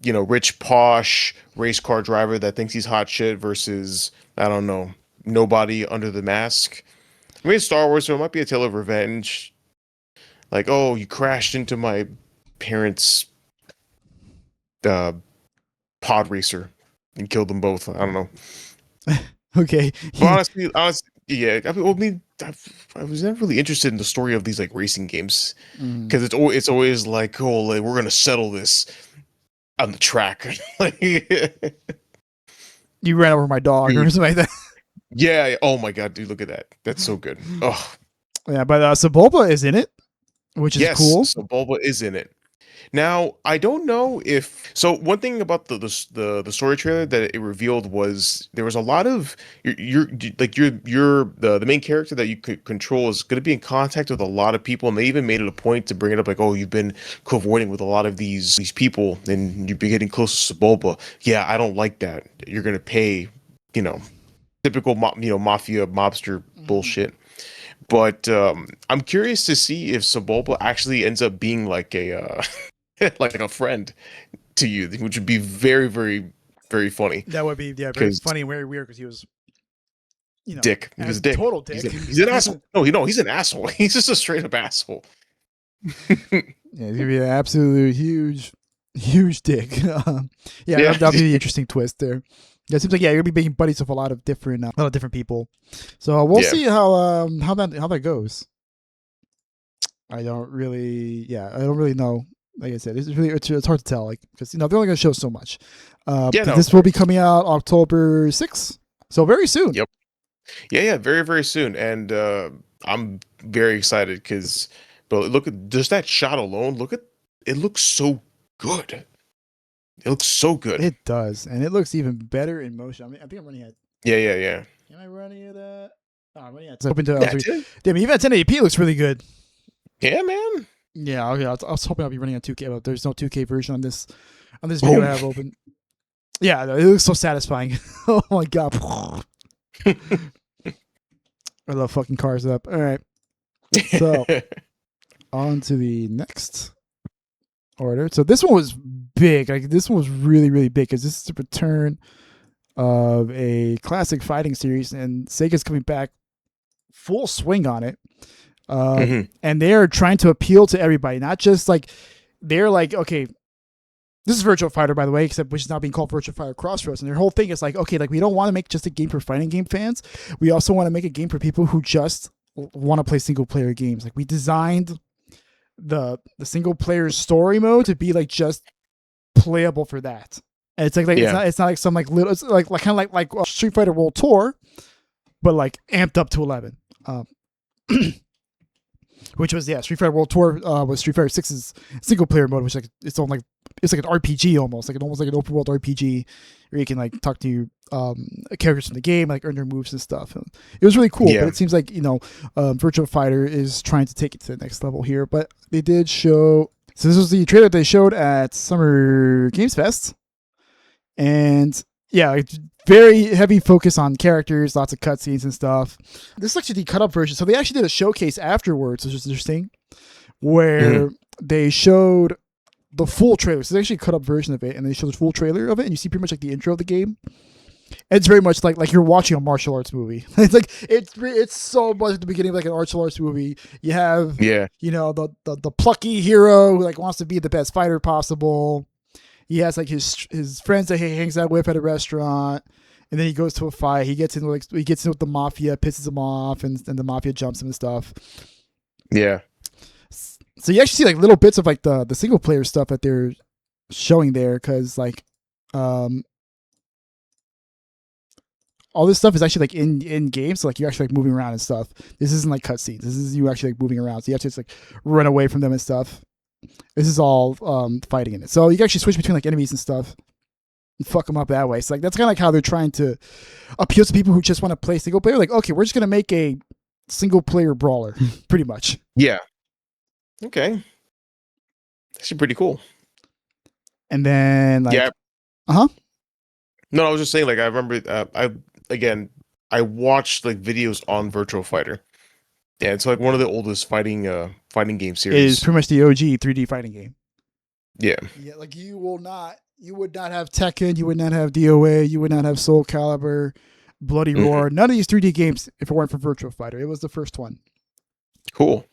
rich, posh race car driver that thinks he's hot shit versus, I don't know, nobody under the mask. I mean, it's Star Wars, so it might be a tale of revenge. Like, oh, you crashed into my parents' uh, pod racer and killed them both. I don't know. Okay. But honestly, yeah. I mean, I was never really interested in the story of these like racing games because it's always like, oh, like, we're gonna settle this on the track. Like, You ran over my dog or dude, something like that. yeah. Oh my god, dude, look at that. That's so good. Oh, Yeah, but Sebulba is in it, which is yes. cool. So Bulba is in it. Now, I don't know if so. One thing about the story trailer that it revealed was there was a lot of the main character that you could control is going to be in contact with a lot of people, and they even made it a point to bring it up like, oh, you've been coavoiding with a lot of these people, and you'd be getting close to Sebulba. Yeah, I don't like that. You're going to pay, typical mafia mobster bullshit. But I'm curious to see if Sebulba actually ends up being like a like a friend to you, which would be very, very, very funny. That would be very Because funny and very weird because he was, dick. He was a dick. total dick. He's an asshole. No, he's an asshole. He's just a straight up asshole. Yeah, he's gonna be an absolute huge dick. Yeah. That'll be the interesting twist there. Yeah, it seems like you're gonna be making buddies with a lot of different people. So we'll Yeah. see how that goes. I don't really know. Like I said, it's hard to tell, like, because they're only gonna show so much. This will be coming out October 6th, so very soon. Yep. Yeah, very, very soon, and I'm very excited because, but look at just that shot alone. Look at it; looks so good. It looks so good. It does, and it looks even better in motion. I think I'm running at. Yeah. Am I running at? Oh, I'm running at. It's open to. Yeah, Damn, even at 1080p, it looks really good. yeah, man. Yeah, okay. I was hoping I'll be running on 2K, but there's no 2K version on this video I have open. Yeah, it looks so satisfying. Oh my god. I love fucking cars up. All right. So on to the next order. So this one was big. Like, this one was really, really big because this is the return of a classic fighting series, and Sega's coming back full swing on it. And they're trying to appeal to everybody, not just like they're like, okay, this is Virtua Fighter, by the way, except which is now being called Virtua Fighter Crossroads. And their whole thing is like, okay, like we don't want to make just a game for fighting game fans. We also want to make a game for people who just want to play single player games. Like, we designed the single player story mode to be like just playable for that. And it's like it's not like some like little, it's like kind of like Street Fighter World Tour, but like amped up to 11. which was Street Fighter World Tour was Street Fighter 6's single player mode, which like it's on like it's like an RPG almost like an open world RPG where you can like talk to characters from the game, like earn their moves and stuff. It was really cool, Yeah. but it seems like Virtua Fighter is trying to take it to the next level here. But they did show. So this was the trailer they showed at Summer Games Fest, and yeah, it's very heavy focus on characters, lots of cutscenes and stuff. This is actually the cut up version. So they actually did a showcase afterwards, which is interesting, where they showed the full trailer. So they actually cut up version of it, and they showed the full trailer of it, and you see pretty much like the intro of the game. It's very much like you're watching a martial arts movie. It's like it's so much at the beginning of like an martial arts movie. You have the plucky hero who like wants to be the best fighter possible. He has like his friends that he hangs out with at a restaurant, and then he goes to a fight. He gets in with the mafia, pisses him off, and the mafia jumps him and stuff. Yeah. So you actually see like little bits of like the single player stuff that they're showing there, because like all this stuff is actually like in game, so like you're actually like moving around and stuff. This isn't like cutscenes. This is you actually like moving around, so you have to just like run away from them and stuff. This is all fighting in it, so you can actually switch between like enemies and stuff and fuck them up that way. So like that's kind of like how they're trying to appeal to people who just want to play single player. Like, okay, we're just gonna make a single player brawler, pretty much. Yeah. Okay. That's pretty cool. And then like, yeah. No, I was just saying, like, I remember, I watched like videos on Virtual Fighter. Yeah, it's like one of the oldest fighting game series. It is pretty much the OG 3D fighting game. Yeah. Yeah, like you would not have Tekken, you would not have DOA, you would not have Soul Calibur, Bloody Roar. None of these 3D games if it weren't for Virtual Fighter. It was the first one. Cool.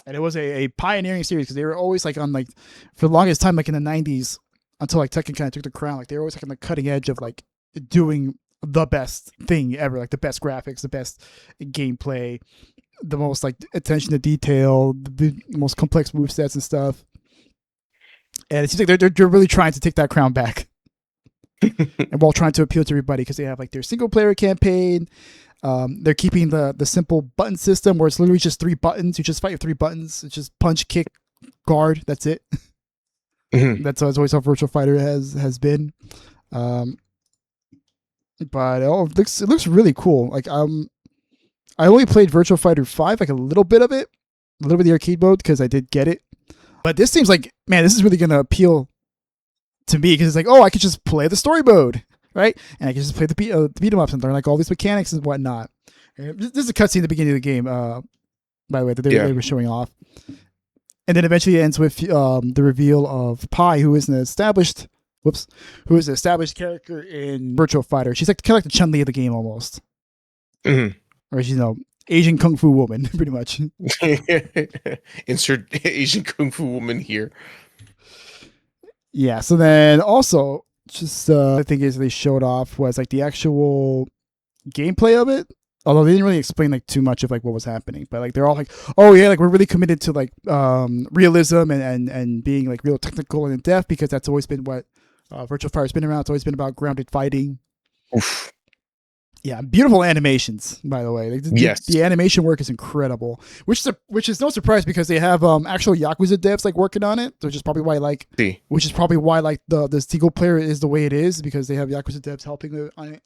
And it was a pioneering series because they were always like on like for the longest time, like in the 90s, until like Tekken kind of took the crown. Like they were always like on the cutting edge of like doing the best thing ever, like the best graphics, the best gameplay, the most like attention to detail, the most complex movesets and stuff. And it seems like they're really trying to take that crown back, and while trying to appeal to everybody because they have like their single player campaign. They're keeping the simple button system where it's literally just 3 buttons. You just fight with 3 buttons. It's just punch, kick, guard. That's it. That's always how Virtual Fighter has been. But it looks really cool. Like I only played Virtual Fighter 5, like a little bit of it, a little bit of the arcade mode because I did get it. But this seems like, man, this is really gonna appeal to me because it's like, oh, I could just play the story mode, right? And I can just play the beat 'em ups and learn like all these mechanics and whatnot. And this is a cutscene at the beginning of the game, by the way, that they were showing off. And then eventually it ends with the reveal of Pi, who is an established character in Virtual Fighter. She's like kind of like the Chun-Li of the game almost. Or she's Asian Kung Fu woman, pretty much. Insert Asian Kung Fu woman here. Yeah, so then also just the thing is they showed off was like the actual gameplay of it. Although they didn't really explain like too much of like what was happening, but like they're all like, oh yeah, like we're really committed to like realism and being like real technical and in depth because that's always been what Virtual Fire's been around. It's always been about grounded fighting. Oof. Yeah, beautiful animations, by the way. Yes, the animation work is incredible, which is no surprise because they have actual Yakuza devs like working on it, which is probably why the single player is the way it is because they have Yakuza devs helping on it,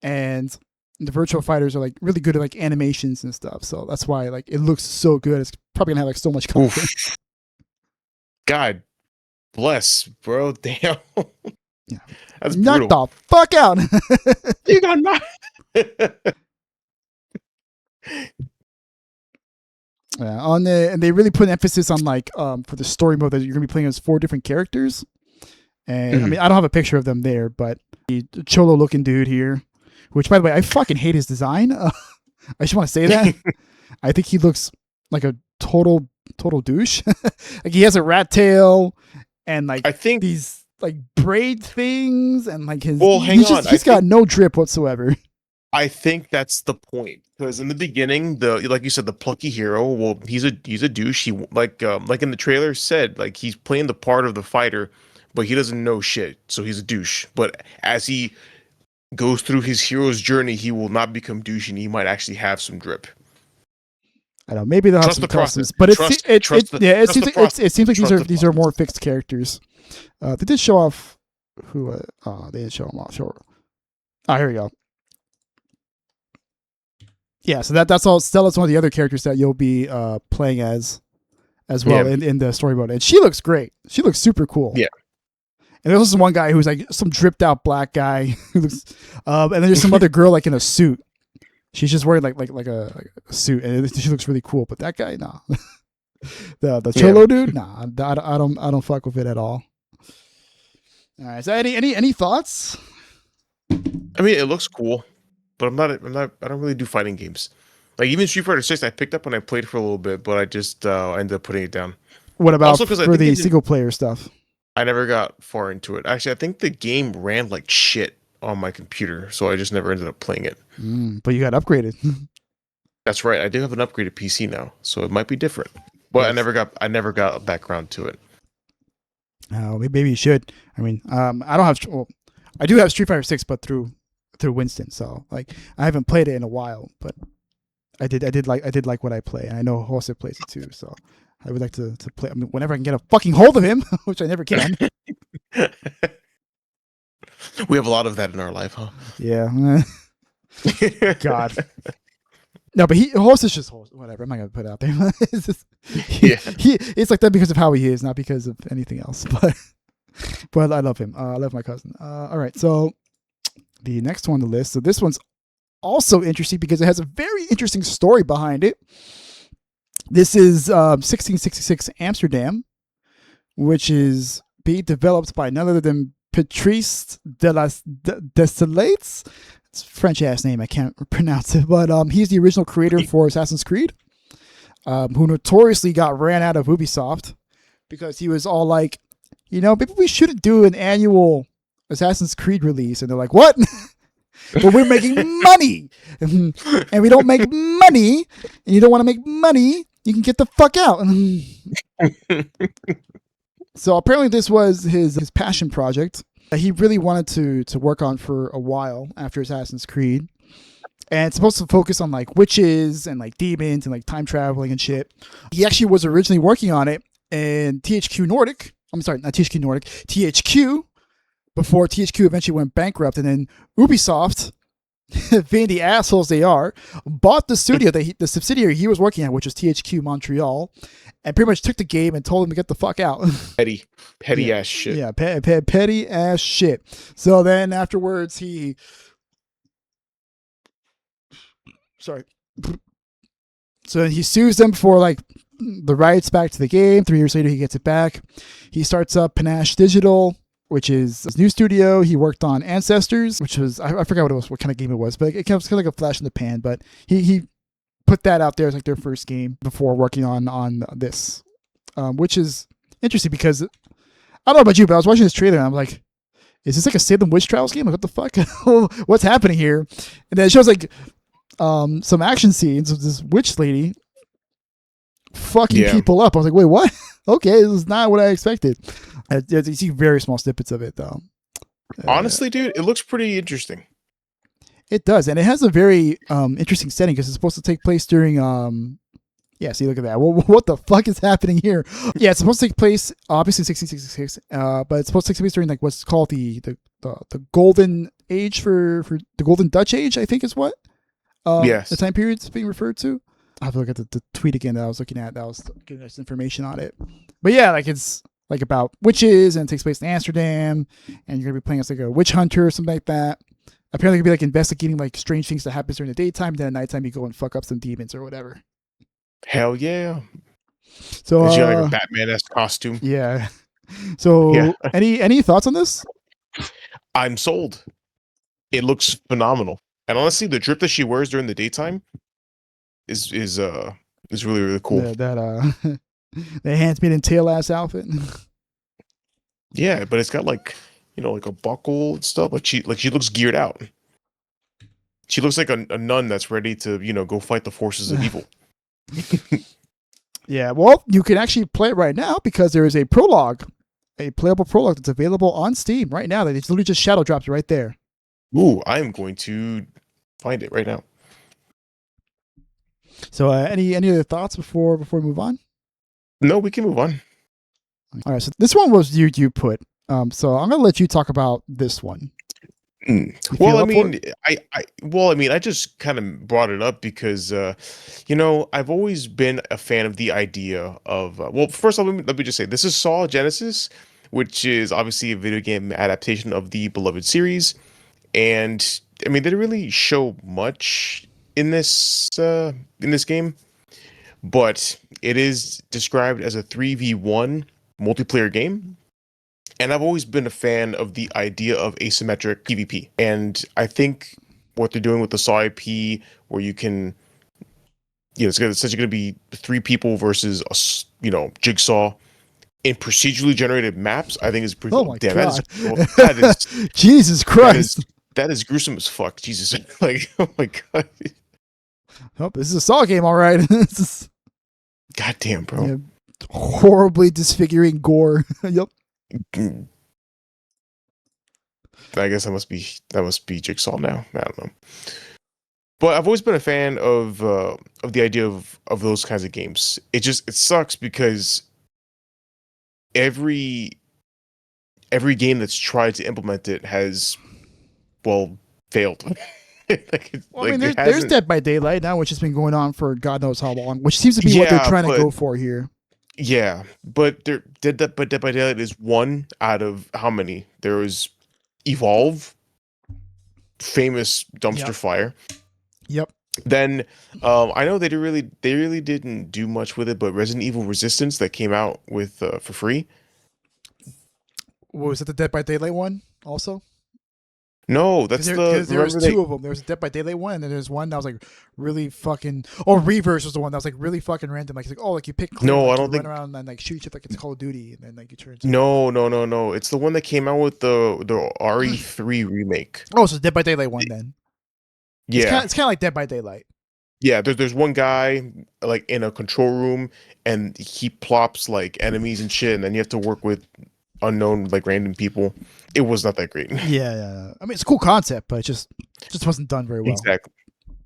and the Virtual Fighters are like really good at like animations and stuff, so that's why like it looks so good. It's probably gonna have like so much content. Oof. God bless, bro. Damn. Yeah. That's knock brutal. the fuck out. You got knocked. And they really put an emphasis on like for the story mode that you're gonna be playing as 4 different characters. And I mean I don't have a picture of them there, but the cholo looking dude here, which by the way I fucking hate his design. I just want to say that. I think he looks like a total douche. Like he has a rat tail and like I think these like braid things and like his he's got no drip whatsoever. I think that's the point because in the beginning, like you said, the plucky hero. Well, he's a douche. He like in the trailer said, like he's playing the part of the fighter, but he doesn't know shit, so he's a douche. But as he goes through his hero's journey, he will not become douche, and he might actually have some drip. I don't know. Maybe they'll have Trust some the process. customs, but it Trust seems the like process. it seems like Trust the these are more process. fixed characters. They did show off who. They didn't show them off. Sure. Oh, here we go. Yeah, so that's all. Stella's one of the other characters that you'll be playing as well Yeah. in the story mode, and she looks great. She looks super cool. Yeah. And there's also one guy who's like some dripped out black guy who looks, and then there's some other girl like in a suit. She's just wearing like a suit, and she looks really cool. But that guy, nah, the Cholo dude, nah, I don't fuck with it at all. All right, is that any thoughts? I mean, it looks cool, but I don't really do fighting games. Like even Street Fighter 6, I picked up when I played for a little bit, but I just ended up putting it down. What about Also, 'cause I for think the it didn't- single player stuff? I never got far into it. Actually, I think the game ran like shit on my computer, so I just never ended up playing it. But you got upgraded. That's right. I do have an upgraded PC now, so it might be different. But Yes. I never got a background to it. Maybe you should. I mean, I don't have. Well, I do have Street Fighter 6, but through Winston. So like, I haven't played it in a while, but I did like what I play, and I know Jose plays it too. So I would like to play. I mean, whenever I can get a fucking hold of him, which I never can. We have a lot of that in our life, huh? Yeah. God. No, but Horse is just Horse. Whatever. I'm not gonna put it out there. It's just, it's like that because of how he is, not because of anything else. But I love him. I love my cousin. All right. So the next one on the list. So this one's also interesting because it has a very interesting story behind it. This is 1666 Amsterdam, which is being developed by none other than Patrice Desolates. It's a French ass name. I can't pronounce it, but he's the original creator for Assassin's Creed, who notoriously got ran out of Ubisoft because he was all like, maybe we shouldn't do an annual Assassin's Creed release, and they're like, what? But we're making money, and we don't make money, and you don't want to make money, you can get the fuck out. So apparently this was his passion project that he really wanted to work on for a while after Assassin's Creed. And it's supposed to focus on like witches and like demons and like time traveling and shit. He actually was originally working on it in THQ Nordic. I'm sorry, not THQ Nordic, THQ, before THQ eventually went bankrupt. And then Ubisoft, being the assholes they are, bought the studio, the subsidiary he was working at, which was THQ Montreal, and pretty much took the game and told him to get the fuck out. Petty ass shit. Yeah, petty ass shit. So then afterwards, So he sues them for like the rights back to the game. 3 years later, he gets it back. He starts up Panache Digital, which is his new studio. He worked on Ancestors, which was, I forgot what it was, what kind of game it was, but it was kind of like a flash in the pan. But he put that out there as like their first game before working on this, which is interesting because I don't know about you, but I was watching this trailer and I'm like, is this like a Salem Witch Trials game? Like, what the fuck? What's happening here? And then it shows like some action scenes of this witch lady fucking people up. I was like, wait, what? Okay, this is not what I expected. You see very small snippets of it though. Honestly, dude, it looks pretty interesting. It does, and it has a very interesting setting because it's supposed to take place during yeah, see, look at that. Well, what the fuck is happening here? Yeah, it's supposed to take place obviously 1666, but it's supposed to take place during like what's called the golden age for the golden Dutch age, I think is what Yes. the time period is being referred to. I have to look at the tweet again that I was looking at. That was giving us information on it. But yeah, like it's like about witches and it takes place in Amsterdam, and you're gonna be playing as like a witch hunter or something like that. Apparently, you'll be like investigating like strange things that happen during the daytime. Then at nighttime, you go and fuck up some demons or whatever. Hell yeah! So you like a Batman-esque costume. Yeah. So Yeah. any thoughts on this? I'm sold. It looks phenomenal, and honestly, the drip that she wears during the daytime is really, really cool. That the hands-made in tail ass outfit. Yeah, but it's got like like a buckle and stuff. Like she looks geared out. She looks like a nun that's ready to go fight the forces of evil. Yeah, well, you can actually play it right now because there is a prologue, a playable prologue that's available on Steam right now. That it's literally just shadow drops right there. Ooh, I am going to find it right now. So, any other thoughts before we move on? No, we can move on. All right. So this one was you put. So I'm gonna let you talk about this one. You Well, feel I up for mean, it? I just kind of brought it up because, I've always been a fan of the idea of, well, first of all, let me just say this is Saw Genesis, which is obviously a video game adaptation of the beloved series, and I mean, they didn't really show much in this game, but it is described as a 3v1 multiplayer game. And I've always been a fan of the idea of asymmetric PvP. And I think what they're doing with the Saw IP, where you can, it's essentially going to be three people versus Jigsaw in procedurally generated maps. I think is pretty Oh cool. my Damn, god! that is Jesus that is Christ! that is gruesome as fuck. Jesus, like, oh my god, Oh, this is a Saw game, all right. This is goddamn, bro. horribly disfiguring gore. Yep. I guess that must be Jigsaw now. I don't know. But I've always been a fan of the idea of those kinds of games. It sucks because every every game that's tried to implement it has, well, failed. Well, I mean, It there's hasn't. Dead by Daylight now, which has been going on for God knows how long, which seems to be what they're Yeah, trying to but go for here. yeah, but Dead by Daylight is one out of how many? There was Evolve, famous dumpster Yep. fire. Yep. Then I know they really didn't do much with it, but Resident Evil Resistance that came out with for free. What was it, the Dead by Daylight one also? No, Because that's the there was remember they two of them. There was a Dead by Daylight one, and then there's one that was like really fucking. Oh, Reverse was the one that was like really fucking random. Like, it's like, oh, like you pick clear, no, I like you don't run think around and like shoot shit like it's Call of Duty, and then like you turn into. no. It's the one that came out with the RE3 remake. Oh, so Dead by Daylight one then. Yeah. It's kind of like Dead by Daylight. Yeah, there's one guy like in a control room and he plops like enemies and shit and then you have to work with unknown like random people. It was not that great. Yeah. I mean, it's a cool concept, but it just wasn't done very well. Exactly.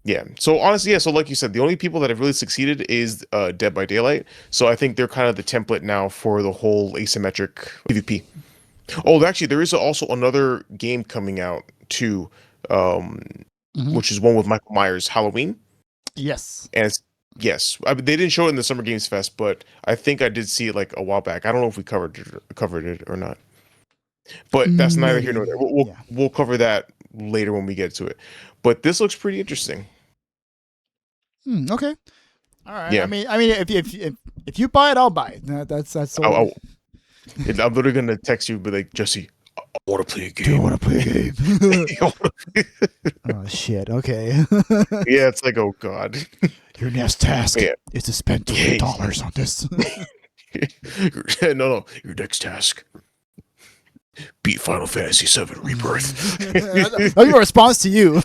Yeah. So honestly, yeah, so like you said, the only people that have really succeeded is Dead by Daylight. So I think they're kind of the template now for the whole asymmetric PvP. Oh, actually there is also another game coming out too, um, Mm-hmm. which is one with Michael Myers, Halloween. Yes. And it's yes, I mean, they didn't show it in the Summer Games Fest, but I think I did see it like a while back. I don't know if we covered it or not. But that's neither here nor Maybe. there. Yeah. We'll cover that later when we get to it. But this looks pretty interesting. Okay. All right. Yeah, I mean, if you buy it, I'll buy it. That's I, all. I, I'm literally gonna text you, be like, Jesse, I want to play a Do you game. want to play a game? Oh shit. Okay. Yeah, it's like, oh god. Your next task Yeah. is to spend $20 on this. No, your next task. Beat Final Fantasy VII Rebirth. That'll be my response to you.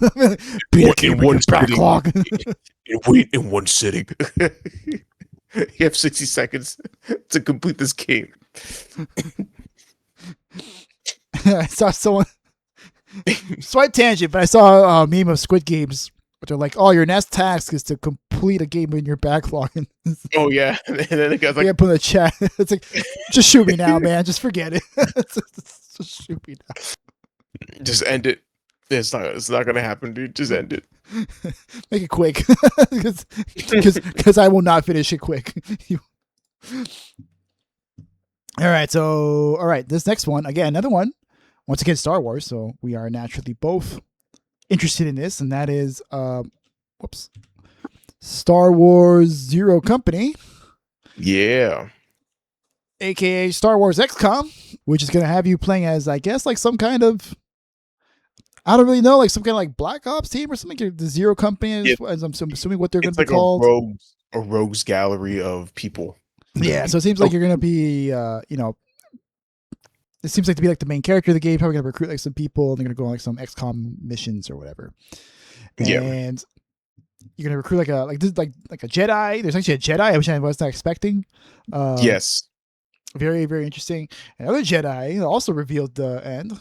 Beat a game in your backlog. Wait in one sitting. You have 60 seconds to complete this game. I saw someone. Slight tangent, but I saw a meme of Squid Games. But they're like, "Oh, your next task is to complete a game in your backlog." And Oh yeah, and then the guy's I like, put in the chat. It's like, just shoot me now, man. Just forget it. Just shoot me now. just end it. It's not gonna happen, dude. Just end it. Make it quick, because I will not finish it quick. All right. This next one, again, another one. Once again, Star Wars. So we are naturally both interested in this, and that is, Star Wars Zero Company, Yeah. aka Star Wars XCOM, which is gonna have you playing as, I guess, like some kind of, I don't really know, like some kind of like Black Ops team or something. The Zero Company is, as I'm assuming what they're going It's to be like called. a rogues gallery of people. Yeah, so it seems like you're going to be, it seems like to be like the main character of the game. Probably going to recruit like some people, and they're going to go on like some XCOM missions or whatever. Yeah. And you're going to recruit like a Jedi. There's actually a Jedi, which I was not expecting. Yes. Very, very interesting. Another Jedi also revealed the end.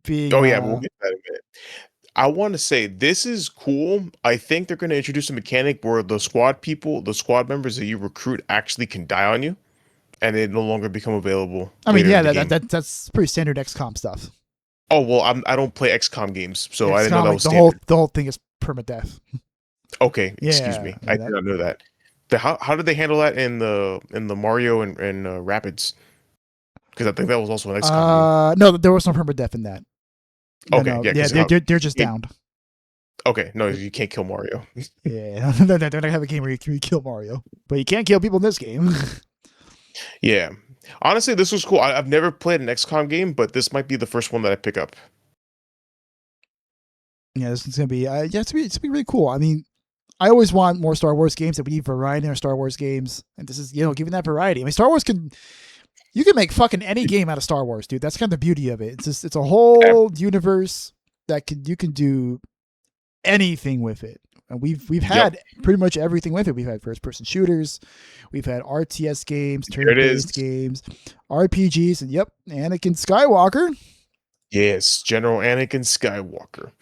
Being, Oh yeah, we'll get to that in a minute. I want to say this is cool. I think they're going to introduce a mechanic where the squad members that you recruit actually can die on you, and they no longer become available I mean, later yeah, in the game. that's pretty standard XCOM stuff. Oh well, I don't play XCOM games, so I didn't know XCOM, that like was standard. the whole thing is permadeath. Okay, excuse Yeah, me, yeah, I did that. not know that. How did they handle that in the Mario and Rapids? Because I think that was also an XCOM game. No, there was no permadeath in that. No, Okay, no, yeah, yeah, because how they're just it, downed. okay, no, you can't kill Mario. Yeah, they're not gonna have a game where you kill Mario, but you can't kill people in this game. Yeah, honestly, this was cool. I've never played an XCOM game, but this might be the first one that I pick up. Yeah, this is gonna be yeah, it's gonna be really cool. I mean, I always want more Star Wars games, that we need variety in our Star Wars games, and this is giving that variety. I mean, Star Wars can you can make fucking any game out of Star Wars, dude. That's kind of the beauty of it. It's a Yeah, whole universe that you can do anything with it. And we've yep, had pretty much everything with it. We've had first person shooters, we've had RTS games, there turn it is. based games, RPGs, and yep, Anakin Skywalker Yes, General Anakin Skywalker.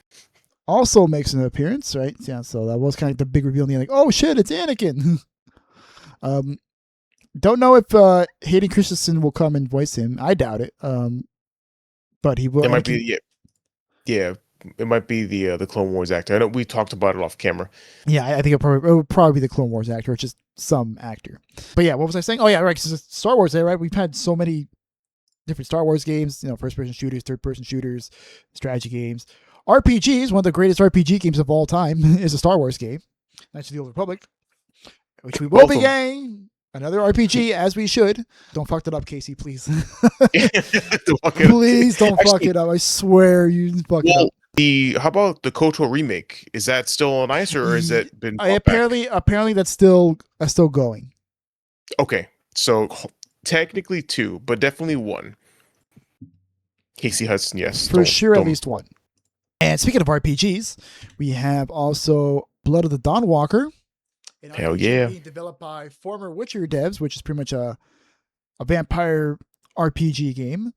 also makes an appearance, right? Yeah, so that was kind of the big reveal in the end, like, oh shit, it's Anakin. um, don't know if Hayden Christensen will come and voice him. I doubt it. But he will. It might Anakin, be yeah. It might be the Clone Wars actor. I know we talked about it off camera. yeah, I think it would probably be the Clone Wars actor, or just some actor. But yeah, what was I saying? Oh yeah, right. Cause it's Star Wars, right? We've had so many different Star Wars games. First person shooters, third person shooters, strategy games, RPGs. One of the greatest RPG games of all time is a Star Wars game. Knights of the Old Republic, which we will Both be of them. getting another RPG, as we should. Don't fuck that up, Casey, please. Okay. Please don't fuck Actually, it up. I swear you fuck it well, up. the how about the KOTOR remake? Is that still on ice or has it been brought back? Apparently that's still going. Okay, so technically two, but definitely one. Casey Hudson, yes. For sure, at Don't. least one. And speaking of RPGs, we have also Blood of the Dawnwalker, an Hell RPG yeah. being developed by former Witcher devs, which is pretty much a vampire RPG game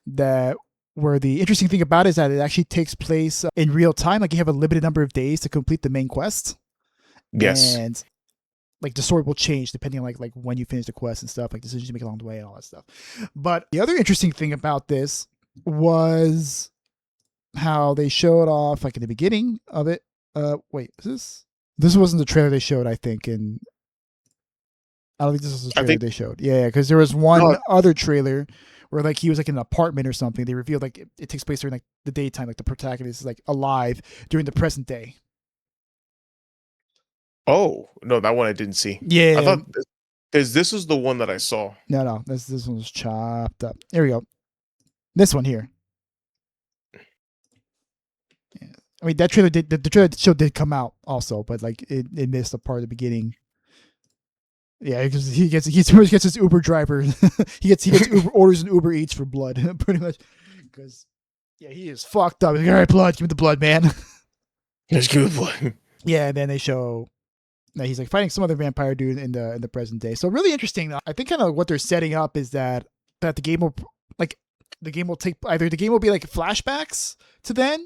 that where the interesting thing about it is that it actually takes place in real time. Like you have a limited number of days to complete the main quest, Yes. and like the story will change depending on like when you finish the quest and stuff, like decisions you make along the way and all that stuff. But the other interesting thing about this was how they showed off like in the beginning of it. Wait, is this wasn't the trailer they showed, I think, and I don't think this was the I trailer think they showed. Yeah, because there was no. one other trailer where like he was like in an apartment or something. They revealed like it takes place during like the daytime, like the protagonist is like alive during the present day. Oh, no, that one I didn't see. I Yeah, thought because this is the one that I saw. no, this one was chopped up. Here we go. This one here. Yeah. I mean that trailer did the trailer show did come out also, but like it missed a part of the beginning. Yeah, because he gets his Uber driver. he gets Uber, orders an Uber Eats for blood, pretty much. Because yeah, he is fucked up. He's like, all right, blood, give me the blood, man. Let's give it one. Yeah, and then they show that he's like fighting some other vampire dude in the present day. So really interesting. I think kind of what they're setting up is that the game will like the game will take either the game will be like flashbacks to then,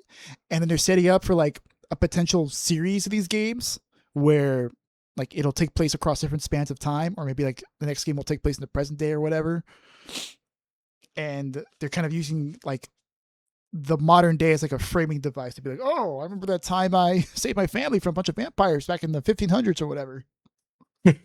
and then they're setting up for like a potential series of these games where like it'll take place across different spans of time, or maybe like the next game will take place in the present day or whatever. And they're kind of using like the modern day as like a framing device to be like, oh, I remember that time I saved my family from a bunch of vampires back in the 1500s or whatever. And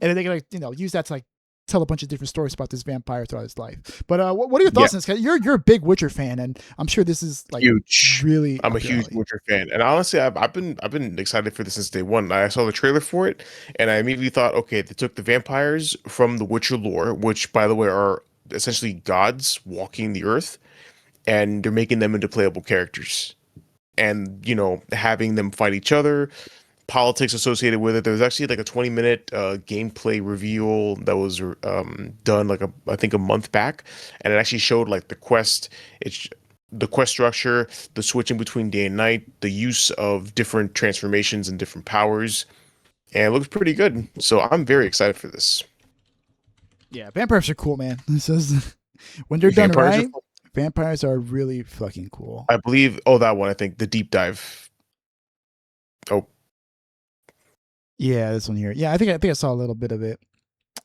then they can like use that to like tell a bunch of different stories about this vampire throughout his life. But what are your Yeah, thoughts on this? You're a big Witcher fan, and I'm sure this is like huge. really I'm a up your huge alley. Witcher fan, and honestly, I've been excited for this since day one. I saw the trailer for it, and I immediately thought, okay, they took the vampires from the Witcher lore, which, by the way, are essentially gods walking the earth, and they're making them into playable characters, and having them fight each other, politics associated with it. There was actually like a 20-minute gameplay reveal that was done like I think a month back, and it actually showed like the quest structure, the switching between day and night, the use of different transformations and different powers, and it looks pretty good. So I'm very excited for this. Yeah, vampires are cool, man. This is when they're done Vampires are right. fun. Vampires are really fucking cool. I believe. Oh, that one. I think the deep dive. Oh, Yeah, this one here. Yeah, I think I saw a little bit of it.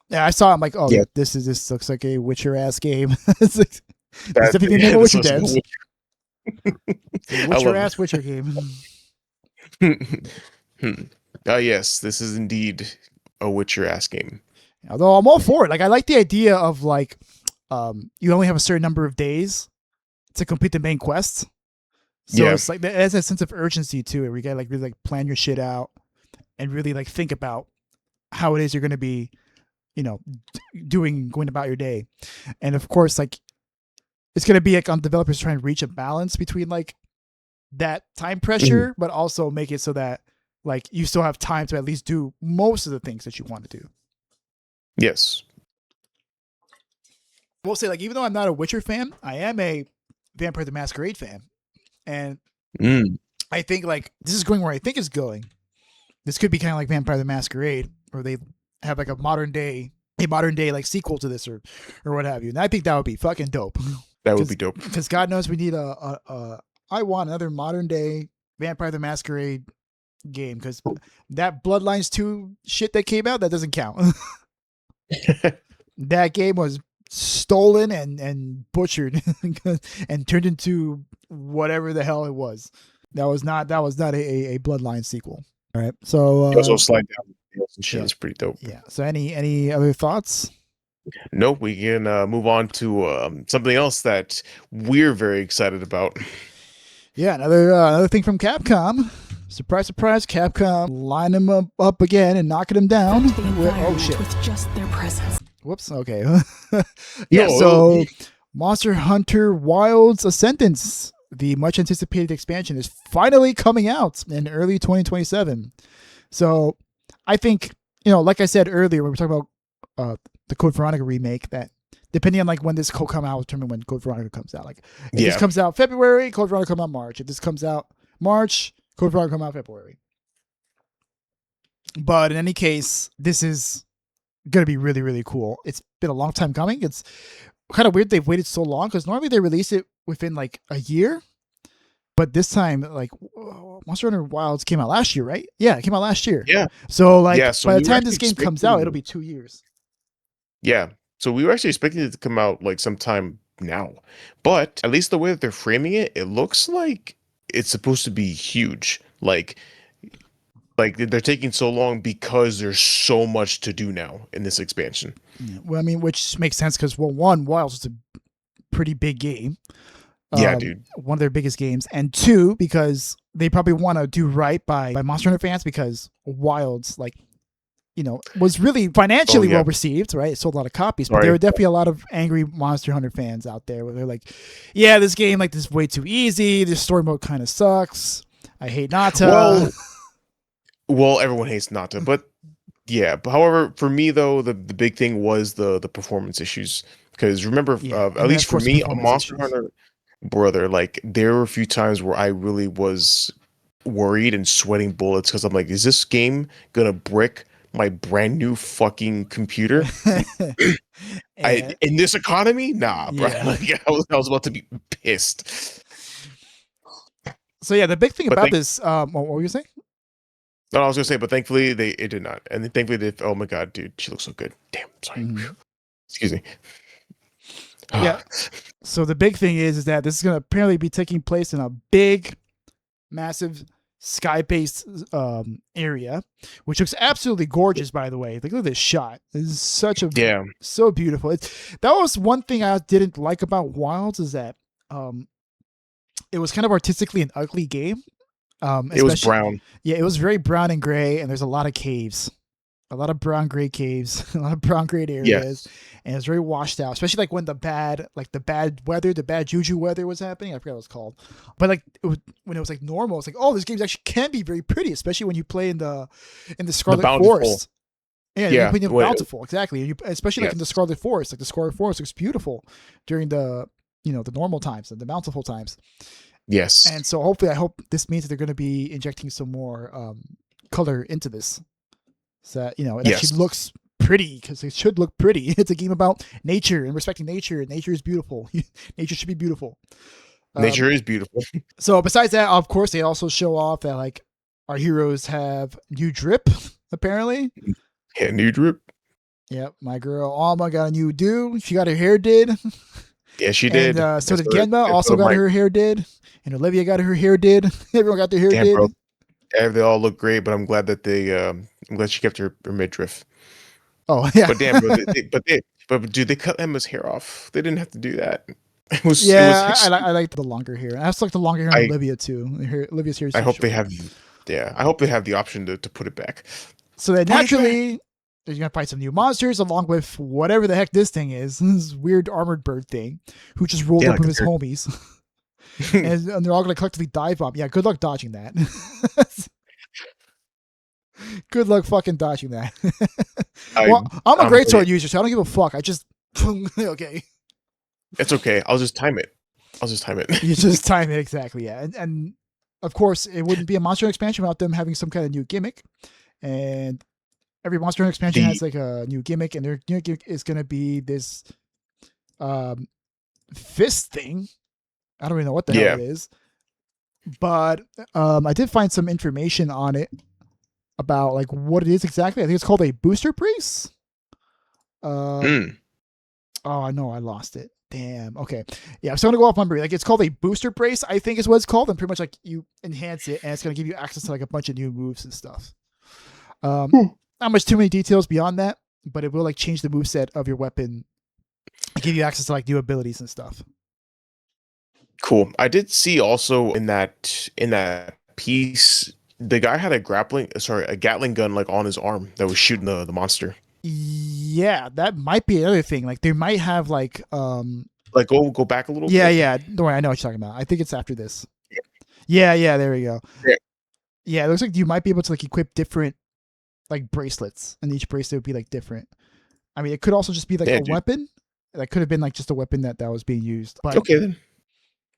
Yeah, I saw it. I'm like, oh, yeah. this looks like a Witcher ass game. It's like, it's That definitely made by this Witcher was devs. It's a I Witcher love ass Witcher game. it. Yes, this is indeed a Witcher ass game. Although I'm all for it. Like I like the idea of like you only have a certain number of days to complete the main quest. So Yeah. it's like it has a sense of urgency to it where you gotta like really like plan your shit out and really like think about how it is you're gonna be, going about your day. And of course, like it's gonna be like on developers trying to reach a balance between like that time pressure, but also make it so that like you still have time to at least do most of the things that you want to do. Yes. I will say, like, even though I'm not a Witcher fan, I am a Vampire the Masquerade fan. And Mm. I think like this is going where I think it's going. This could be kind of like Vampire the Masquerade, where they have like a modern day like sequel to this or what have you. And I think that would be fucking dope. That would be dope. Because God knows we need I want another modern day Vampire the Masquerade game because that Bloodlines 2 shit that came out, that doesn't count. That game was stolen and butchered and turned into whatever the hell it was. That was not a Bloodline sequel. All right. So also slide down and shit yeah. is pretty dope. Yeah. So any other thoughts? Nope, we can move on to something else that we're very excited about. Yeah, another thing from Capcom. Surprise, surprise! Capcom line them up again and knocking them down. Oh shit! With just their presence. Whoops. Okay. Yeah. So, Monster Hunter Wilds Ascendance, the much anticipated expansion, is finally coming out in early 2027. So, I think like I said earlier when we were talking about the Code Veronica remake, that depending on like when this will come out, will determine when Code Veronica comes out. Like if this comes out February, Code Veronica come out March. If this comes out March, Code Veronica come out February. But in any case, this is gonna be really, really cool. It's been a long time coming. It's kind of weird they've waited so long because normally they release it within like a year. But this time, like Monster Hunter Wilds came out last year, right? Yeah, it came out last year. Yeah. So like so by the time this game comes out, it'll be 2 years. Yeah. So we were actually expecting it to come out like sometime now. But at least the way that they're framing it, it looks like it's supposed to be huge. Like they're taking so long because there's so much to do now in this expansion. Yeah. Well, I mean, which makes sense because one, Wilds is a pretty big game. Yeah, dude. One of their biggest games. And two, because they probably want to do right by Monster Hunter fans because Wilds, like, was really financially well received, right? It sold a lot of copies, but there were definitely a lot of angry Monster Hunter fans out there where they're like, yeah, this game, like, this is way too easy. This story mode kind of sucks. I hate Nata. Well, everyone hates Nata, but yeah. But however, for me though, the big thing was the performance issues. Because remember, at least for me, on Monster Hunter, brother, like there were a few times where I really was worried and sweating bullets because I'm like, is this game gonna brick my brand new fucking computer? In this economy? Nah, bro. Yeah. Like, I was about to be pissed. So yeah, the big thing about this, what were you saying? No, I was gonna say, but thankfully it did not, and thankfully they. Oh my god, dude, she looks so good. Damn, sorry. Mm-hmm. Excuse me. Yeah. So the big thing is that this is going to apparently be taking place in a big, massive sky-based area, which looks absolutely gorgeous. By the way, like look at this shot. This is so beautiful. That was one thing I didn't like about Wilds is that it was kind of artistically an ugly game. It was brown. Yeah, it was very brown and gray, and there's a lot of caves. A lot of brown gray caves, a lot of brown gray areas, and it's very washed out. Especially like when the bad weather, the bad juju weather was happening. I forgot what it's called, but like when it was like normal, it's like, oh, this game actually can be very pretty, especially when you play in the Scarlet Forest. Yeah, when you're Bountiful, exactly. Especially like in the Scarlet Forest, like the Scarlet Forest looks beautiful during the the normal times and the Bountiful times. Yes, and so hopefully, I hope this means that they're going to be injecting some more color into this. So that it actually looks pretty because it should look pretty. It's a game about nature and respecting nature. Nature is beautiful. Nature should be beautiful. Nature is beautiful. So besides that, of course, they also show off that like our heroes have new drip. Apparently, Yeah, new drip. Yep, my girl Alma got a new do. She got her hair did. Yeah, she did. And so did Genma. Also got her hair did. And Olivia got her hair did. Everyone got their hair did. Bro. They all look great, but I'm glad that I'm glad she kept her midriff. Oh yeah. But damn, bro, but dude, they cut Emma's hair off. They didn't have to do that. It was I like the longer hair. I also like the longer hair on Olivia too. Olivia's hair is I hope short. they have I hope they have the option to put it back. So then naturally you're gonna fight some new monsters along with whatever the heck this thing is. This weird armored bird thing who just rolled up with his homies. and they're all gonna collectively dive bomb. Yeah, good luck dodging that. Good luck fucking dodging that. Well, I'm a great sword user, so I don't give a fuck. I just okay. It's okay. I'll just time it. You just time it exactly, yeah. And of course, it wouldn't be a Monster Hunter expansion without them having some kind of new gimmick. And every Monster Hunter expansion has like a new gimmick, and their new gimmick is going to be this fist thing. I don't even know what the hell it is. But I did find some information on it about like what it is exactly. I think it's called a booster brace. Oh, I know I lost it. Damn. Okay. Yeah. So I'm gonna go off memory. Like it's called a booster brace, I think is what it's called. And pretty much like you enhance it, and it's gonna give you access to like a bunch of new moves and stuff. Not much too many details beyond that, but it will like change the moveset of your weapon, give you access to like new abilities and stuff. Cool. I did see also in that piece, the guy had a Gatling gun like on his arm that was shooting the monster. Yeah, that might be another thing. Like they might have like go back a little bit. Yeah. Don't worry, I know what you're talking about. I think it's after this. Yeah, there we go. Yeah, it looks like you might be able to like equip different like bracelets, and each bracelet would be like different. I mean, it could also just be like a weapon. That could have been like just a weapon that was being used. But okay then.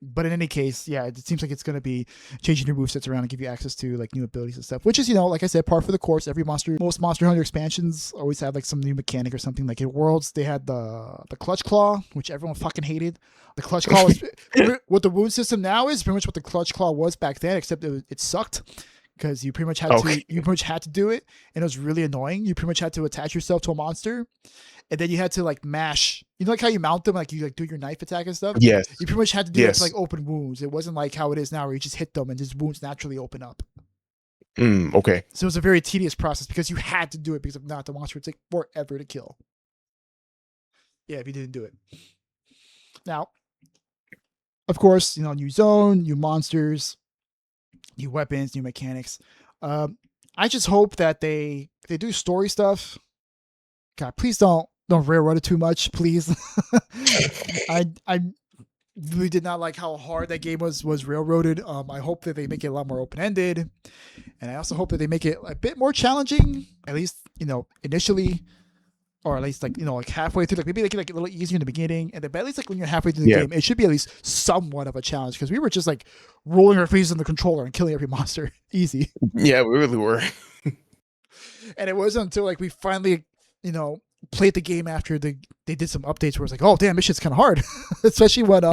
But in any case, yeah, it seems like it's going to be changing your movesets around and give you access to like new abilities and stuff, which is, like I said, par for the course. Most Monster Hunter expansions always have like some new mechanic or something. Like in Worlds, they had the Clutch Claw, which everyone fucking hated. The Clutch Claw was what the wound system now is pretty much what the Clutch Claw was back then, except it sucked because you pretty much had to do it, and it was really annoying. You pretty much had to attach yourself to a monster. And then you had to like mash, like how you mount them, like you like do your knife attack and stuff. Yes. You pretty much had to do it to like open wounds. It wasn't like how it is now where you just hit them and just wounds naturally open up. Okay. So it was a very tedious process because you had to do it because if not, the monster would take forever to kill. Yeah, if you didn't do it. Now, of course, new zone, new monsters, new weapons, new mechanics. I just hope that they do story stuff. God, please don't railroad it too much, please. I really did not like how hard that game was railroaded. I hope that they make it a lot more open-ended, and I also hope that they make it a bit more challenging, at least initially, or at least like halfway through. Like maybe make it like a little easier in the beginning, and then but at least like when you're halfway through the game, it should be at least somewhat of a challenge because we were just like rolling our faces in the controller and killing every monster easy. Yeah, we really were. And it wasn't until like we finally played the game after they did some updates where it's like, oh damn, this shit's kind of hard, especially when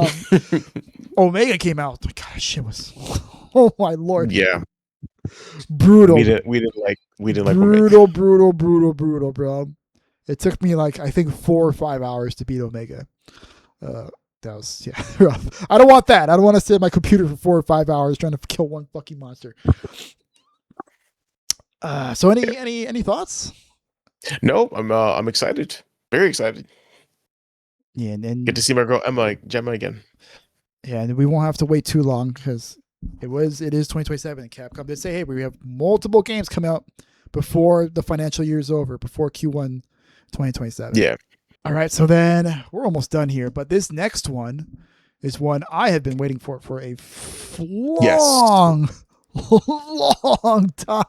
Omega came out. God, shit was, oh my lord, brutal. We didn't like brutal, bro. It took me like I think 4 or 5 hours to beat Omega. That was rough. I don't want that. I don't want to sit at my computer for 4 or 5 hours trying to kill one fucking monster. So any thoughts? No, I'm excited. Very excited. Yeah, and then get to see my girl Gemma again. Yeah, and we won't have to wait too long because it is 2027, and Capcom did say, hey, we have multiple games come out before the financial year is over, before Q1 2027. Yeah. All right, so then we're almost done here, but this next one is one I have been waiting for a long time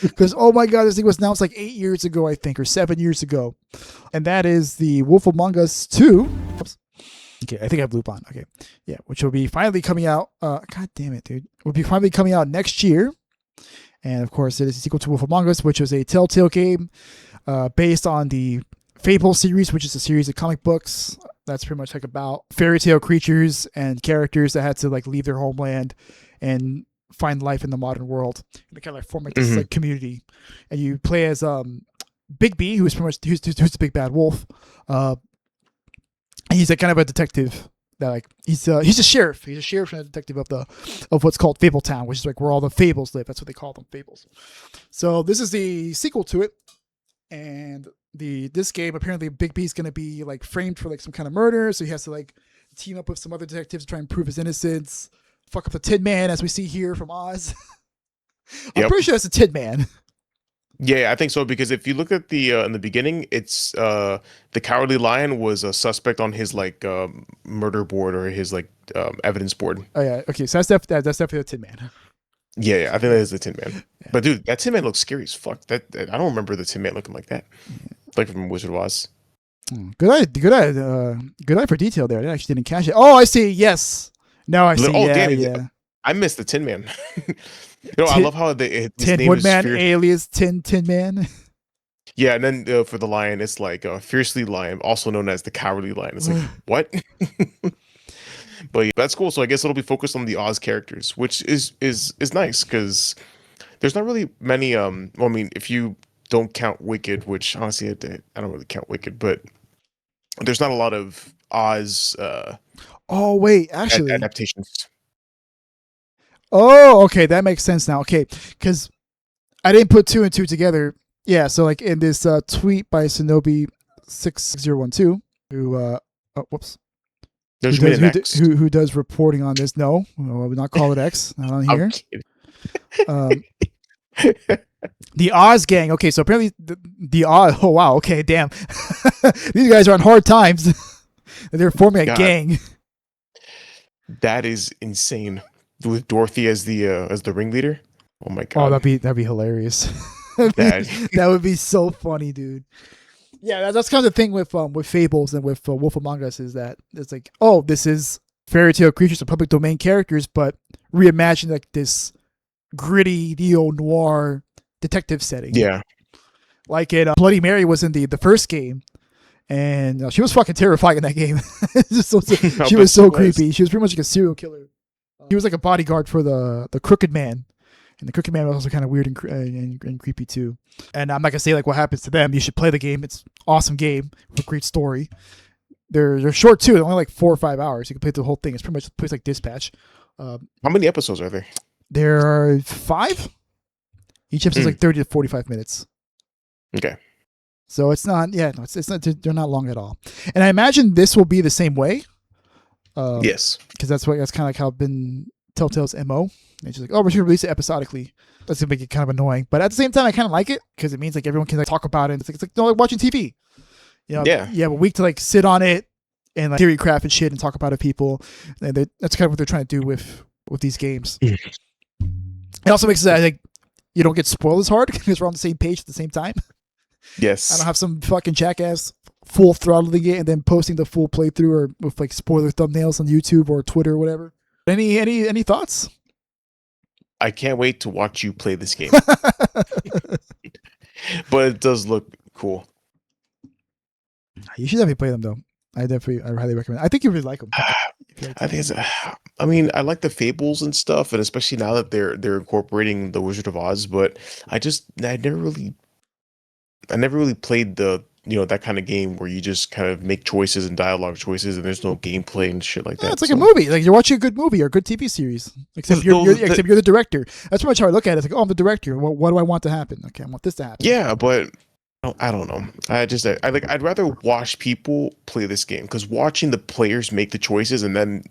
because oh my god, this thing was announced like 8 years ago, I think, or 7 years ago, and that is the Wolf Among Us 2. Oops. Okay, I think I have loop on. Okay, yeah, which will be finally coming out. God damn it, dude, will be finally coming out next year, and of course it is a sequel to Wolf Among Us, which was a Telltale game based on the Fable series, which is a series of comic books that's pretty much like about fairy tale creatures and characters that had to like leave their homeland and find life in the modern world. And they kind of like form like this like community, and you play as Big B, who's pretty much who's the big bad wolf. And he's like kind of a detective that like he's a sheriff. He's a sheriff and a detective of what's called Fable Town, which is like where all the fables live. That's what they call them, fables. So this is the sequel to it, and this game apparently Big B's gonna be like framed for like some kind of murder, so he has to like team up with some other detectives to try and prove his innocence. Fuck up the Tin Man, as we see here from Oz. I'm pretty sure that's a Tin Man. Yeah, I think so, because if you look at the in the beginning, it's the Cowardly Lion was a suspect on his like murder board or his like evidence board. Oh yeah, okay, so that's definitely a Tin Man. Yeah, I think that is the Tin Man. Yeah. But dude, that Tin Man looks scary as fuck. That I don't remember the Tin Man looking like that, like from Wizard of Oz. Good eye for detail there. I actually didn't catch it. Oh, I see. Yes. Now I see. Oh, yeah, yeah. I missed the Tin Man. I love how Tin Woodman, alias Tin Man. Yeah, and then for the lion, it's like Fiercely Lion, also known as the Cowardly Lion. It's like what? But yeah, that's cool. So I guess it'll be focused on the Oz characters, which is nice because there's not really many. Well, I mean, if you don't count Wicked, which honestly I don't really count Wicked, but there's not a lot of Oz. Oh wait, actually, adaptations. Oh, okay, that makes sense now. Okay, because I didn't put 2 and 2 together. Yeah, so like in this tweet by Shinobi6012, who whoops. Who does reporting on this? No, I would not call it X. Not on here. The Oz gang. Okay, so apparently the Oz. Oh wow. Okay, damn. These guys are on hard times. They're forming a gang. That is insane. With Dorothy as the ringleader. Oh my god. Oh, that'd be hilarious. That would be so funny, dude. Yeah, that's kind of the thing with Fables and with Wolf Among Us is that it's like, oh, this is fairy tale creatures and public domain characters, but reimagined like this gritty neo-noir detective setting. Yeah. Like in Bloody Mary was in the first game, and she was fucking terrifying in that game. She was so creepy. She was pretty much like a serial killer. He was like a bodyguard for the Crooked Man. And the Crooked Man was also kind of weird and creepy too. And I'm not gonna say like what happens to them. You should play the game. It's an awesome game with a great story. They're short too. They're only like 4 or 5 hours. You can play the whole thing. It's pretty much plays like Dispatch. How many episodes are there? There are 5. Each episode is like 30 to 45 minutes. Okay. So it's not. Yeah, no, it's not. They're not long at all. And I imagine this will be the same way. Yes. Because that's kind of like how been Telltale's MO. It's just like, oh, we're just gonna release it episodically. That's gonna make it kind of annoying, but at the same time, I kind of like it because it means like everyone can like talk about it. It's like like watching TV. You know, you have a week to like sit on it and like theory craft and shit and talk about it. People, and that's kind of what they're trying to do with these games. It also makes it like you don't get spoiled as hard because we're on the same page at the same time. Yes, I don't have some fucking jackass full throttling it and then posting the full playthrough or with like spoiler thumbnails on YouTube or Twitter or whatever. Any thoughts? I can't wait to watch you play this game. But it does look cool. You should definitely play them though. I highly recommend. I think you really like them. I think it's. I mean, I like the fables and stuff, and especially now that they're incorporating the Wizard of Oz. But I never really played the that kind of game where you just kind of make choices and dialogue choices, and there's no gameplay and shit like that. It's like a movie. Like you're watching a good movie or a good TV series. Except you're the director. That's pretty much how I look at it. It's like, oh, I'm the director. What do I want to happen? Okay, I want this to happen. Yeah, but I don't know. I'd rather watch people play this game because watching the players make the choices and then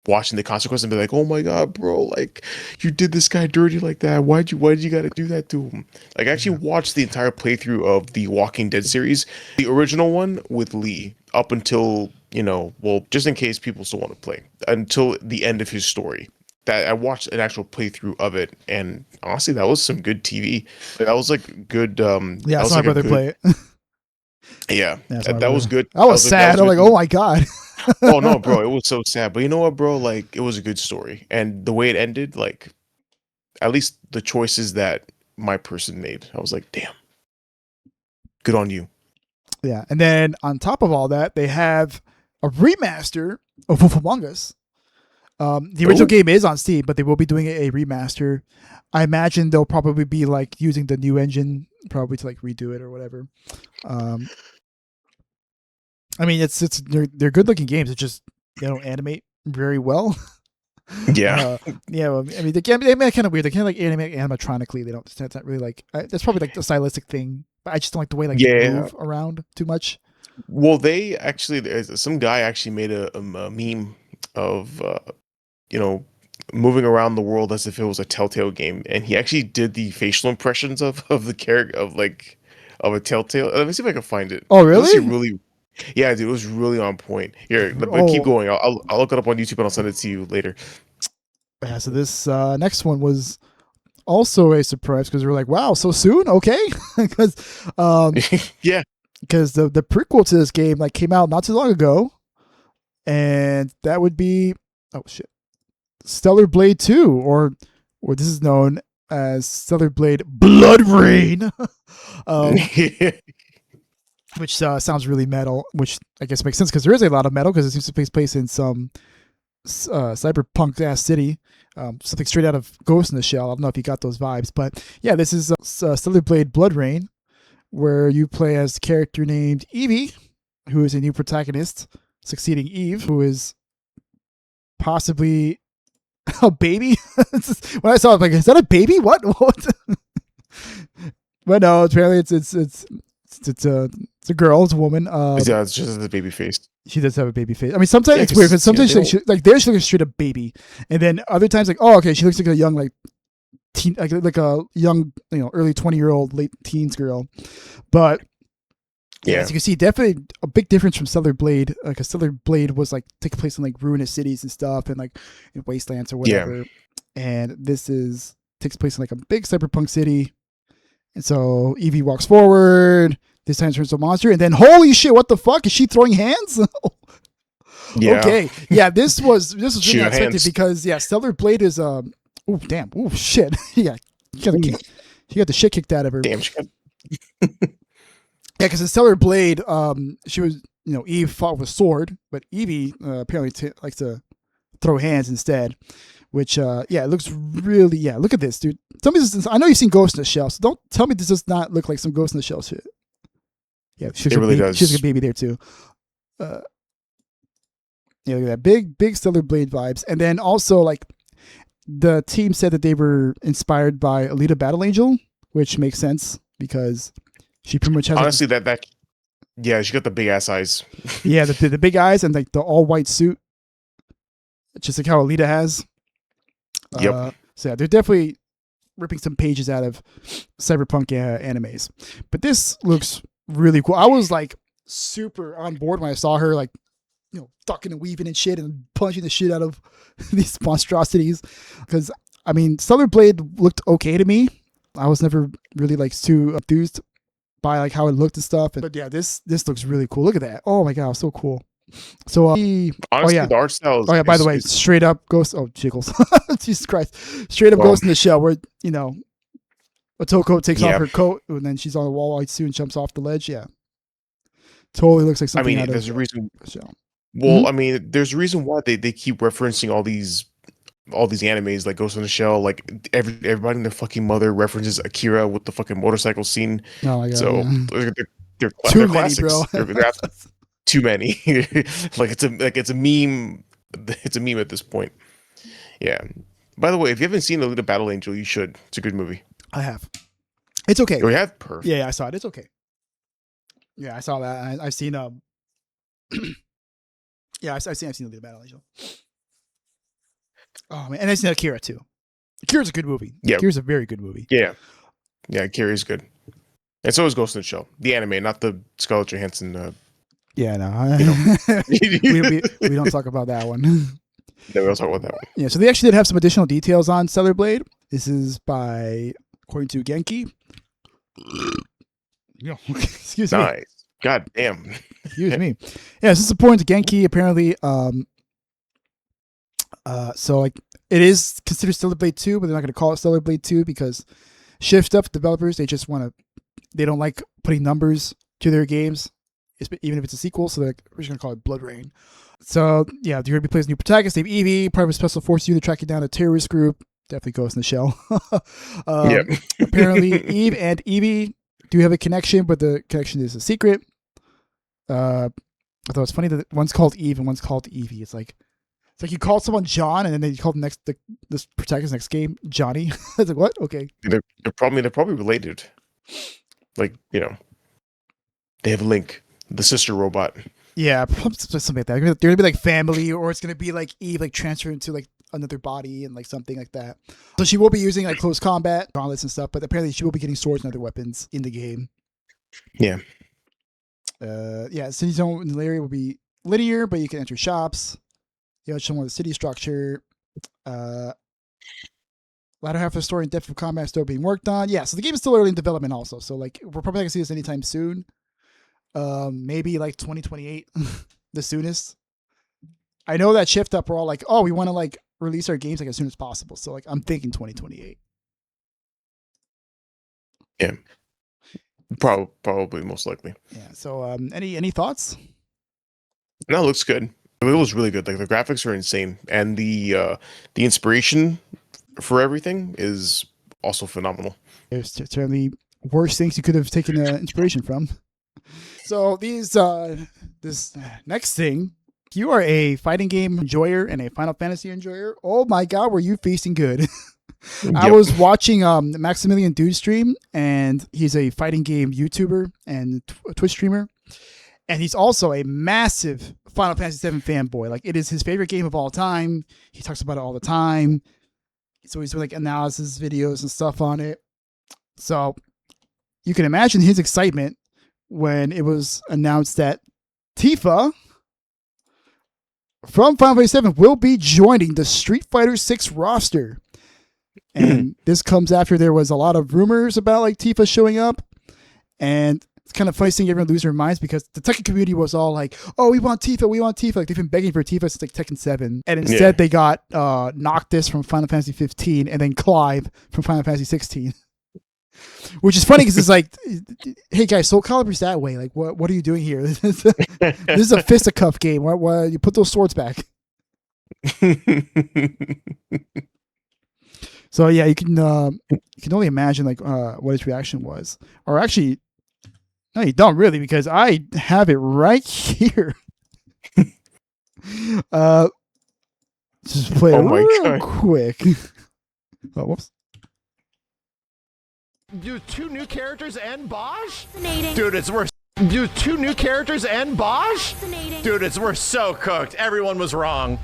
watching the consequences and be like, oh my god, bro, like you did this guy dirty like that. Why'd you gotta do that to him? Like I actually watched the entire playthrough of the Walking Dead series, the original one with Lee, up until well, just in case people still want to play, until the end of his story. That I watched an actual playthrough of it, and honestly, that was some good TV. That was like good. Yeah, I saw my brother play it. Yeah, that was good. I was sad. I'm like, oh my god. Oh no, bro, it was so sad. But you know what, bro? Like, it was a good story, and the way it ended, like, at least the choices that my person made, I was like, damn. Good on you. Yeah, and then on top of all that, they have a remaster of Wolf Among Us. The original game is on Steam, but they will be doing a remaster. I imagine they'll probably be like using the new engine, probably to like redo it or whatever. I mean, they're good looking games. It's just they don't animate very well. Yeah. Yeah. Well, I mean, they kind of weird. They kind of like animate animatronically. They don't. That's not really like. That's probably like the stylistic thing. But I just don't like the way like they move around too much. Well, they actually, some guy actually made a meme of moving around the world as if it was a Telltale game, and he actually did the facial impressions of the character of a Telltale. Let me see if I can find it. Oh, It was really? really, yeah, dude, it was really on point. Here, but keep going. I'll look it up on YouTube and I'll send it to you later. Yeah. So this next one was also a surprise because we were like, wow, so soon? Okay. Because Yeah. because the prequel to this game like came out not too long ago, and that would be Stellar Blade 2, or this is known as Stellar Blade Blood Rain, which sounds really metal, which I guess makes sense because there is a lot of metal because it seems to take place in some cyberpunk ass city, something straight out of Ghost in the Shell. I don't know if you got those vibes, but yeah, this is Stellar Blade Blood Rain, where you play as a character named Evie, who is a new protagonist, succeeding Eve, who is possibly a baby. When I saw it, I'm like, is that a baby? What? But no, apparently it's a girl, it's a woman. Yeah, it's just the baby face. She does have a baby face. I mean, sometimes it's weird because sometimes she there she looks straight up baby, and then other times like, oh, okay, she looks like a young like teen, like a young early 20-year-old late teens girl. But yeah, as you can see, definitely a big difference from Stellar Blade. Like a Stellar Blade was like taking place in like ruinous cities and stuff, and like in wastelands or whatever. Yeah. And this takes place in like a big cyberpunk city. And so Evie walks forward. This time turns to a monster, and then holy shit, what the fuck? Is she throwing hands? Yeah. Okay. Yeah, this was really unexpected because Stellar Blade is oh damn. Oh shit. Yeah. She got the shit kicked out of her. Damn, she got yeah, because in Stellar Blade, she was, Eve fought with a sword, but Evie apparently likes to throw hands instead, which, it looks really, look at this, dude. Tell me this, I know you've seen Ghost in the Shell, so don't tell me this does not look like some Ghost in the Shell shit. Yeah, it really does. She's a baby there, too. Yeah, look at that. Big Stellar Blade vibes. And then also, like, the team said that they were inspired by Alita Battle Angel, which makes sense because she pretty much has honestly yeah, she got the big ass eyes. Yeah, the big eyes and like the all white suit, just like how Alita has. Yep. So yeah, they're definitely ripping some pages out of cyberpunk animes. But this looks really cool. I was like super on board when I saw her like ducking and weaving and shit and punching the shit out of these monstrosities. Because I mean, Stellar Blade looked okay to me. I was never really like too enthused by like how it looked and stuff. But yeah, this looks really cool. Look at that. Oh my god, so cool. So honestly, the art style is, by the way, straight up Ghost. Oh, jiggles. Jesus Christ. Straight up Ghost in the Shell where, Otoko takes off her coat and then she's on the wall white suit and jumps off the ledge. Yeah. Totally looks like something out there's of a reason. Shell. Well, I mean, there's a reason why they keep referencing all these animes like Ghost in the Shell. Like everybody and their fucking mother references Akira with the fucking motorcycle scene. Oh my god! So they're too many, classics. bro. They're too many. Like it's a meme. It's a meme at this point. Yeah. By the way, if you haven't seen Alita Battle Angel, you should. It's a good movie. I have. It's okay. Oh, you have? Perfect. Yeah, I saw it. It's okay. Yeah, I saw that. I've seen yeah, I've seen Alita Battle Angel. Oh man, and I've seen Akira too. Akira's a good movie. Yeah, Akira's a very good movie. Yeah, Akira's good, and so is Ghost in the Shell, the anime, not the Scarlett Johansson. Yeah, no, we don't talk about that one. No, we don't talk about that one. Yeah, so they actually did have some additional details on Stellar Blade. This is according to Genki. Excuse me. Nice. God damn. Excuse me. Yeah, this is according to Genki. Apparently, so like it is considered Stellar Blade 2, but they're not going to call it Stellar Blade 2 because Shift Up developers, they don't like putting numbers to their games, even if it's a sequel. So we're just gonna call it Blood Rain. So yeah, you're gonna be playing a new protagonist named Evie, part of a special forces unit tracking down a terrorist group. Definitely Ghost in the Shell. Apparently, Eve and Evie do have a connection, but the connection is a secret. I thought it's funny that one's called Eve and one's called Evie. It's like you call someone John, and then you call this protagonist next game Johnny. It's like, what? Okay. They're probably related. Like, you know, they have Link, the sister robot. Yeah, something like that. They're gonna be like family, or it's gonna be like Eve like transferred into like another body and like something like that. So she will be using like close combat, gauntlets and stuff, but apparently she will be getting swords and other weapons in the game. Yeah. City zone in the area will be linear, but you can enter shops. You know, show more the city structure. Latter half of the story and depth of combat is still being worked on. Yeah, so the game is still early in development also. So like we're probably not gonna see this anytime soon. Maybe like 2028, the soonest. I know that Shift Up we're all like, oh, we want to like release our games like as soon as possible. So like I'm thinking 2028. Yeah. Probably most likely. Yeah. So any thoughts? No, it looks good. It was really good. Like the graphics are insane, and the inspiration for everything is also phenomenal. There's certainly worse things you could have taken inspiration from. So this next thing, you are a fighting game enjoyer and a Final Fantasy enjoyer. Oh my God, were you feasting good? I was watching Maximilian Dude stream, and he's a fighting game YouTuber and Twitch streamer. And he's also a massive Final Fantasy VII fanboy. Like, it is his favorite game of all time. He talks about it all the time. So he's doing like analysis videos and stuff on it. So you can imagine his excitement when it was announced that Tifa from Final Fantasy VII will be joining the Street Fighter VI roster. And this comes after there was a lot of rumors about like Tifa showing up. And it's kind of funny seeing everyone lose their minds because the Tekken community was all like, oh, we want Tifa. Like they've been begging for Tifa since like Tekken 7. And instead they got Noctis from Final Fantasy 15 and then Clive from Final Fantasy 16. Which is funny because it's like, hey guys, Soul Calibur's that way. Like, what are you doing here? This is a fisticuff game. Why you put those swords back? So yeah, you can only imagine like what his reaction was, or actually, no, you don't really, because I have it right here. Just play it real quick. Oh, whoops. Do 2 new characters and Bosch? Dude, Do 2 new characters and Bosch? Dude, we're so cooked. Everyone was wrong.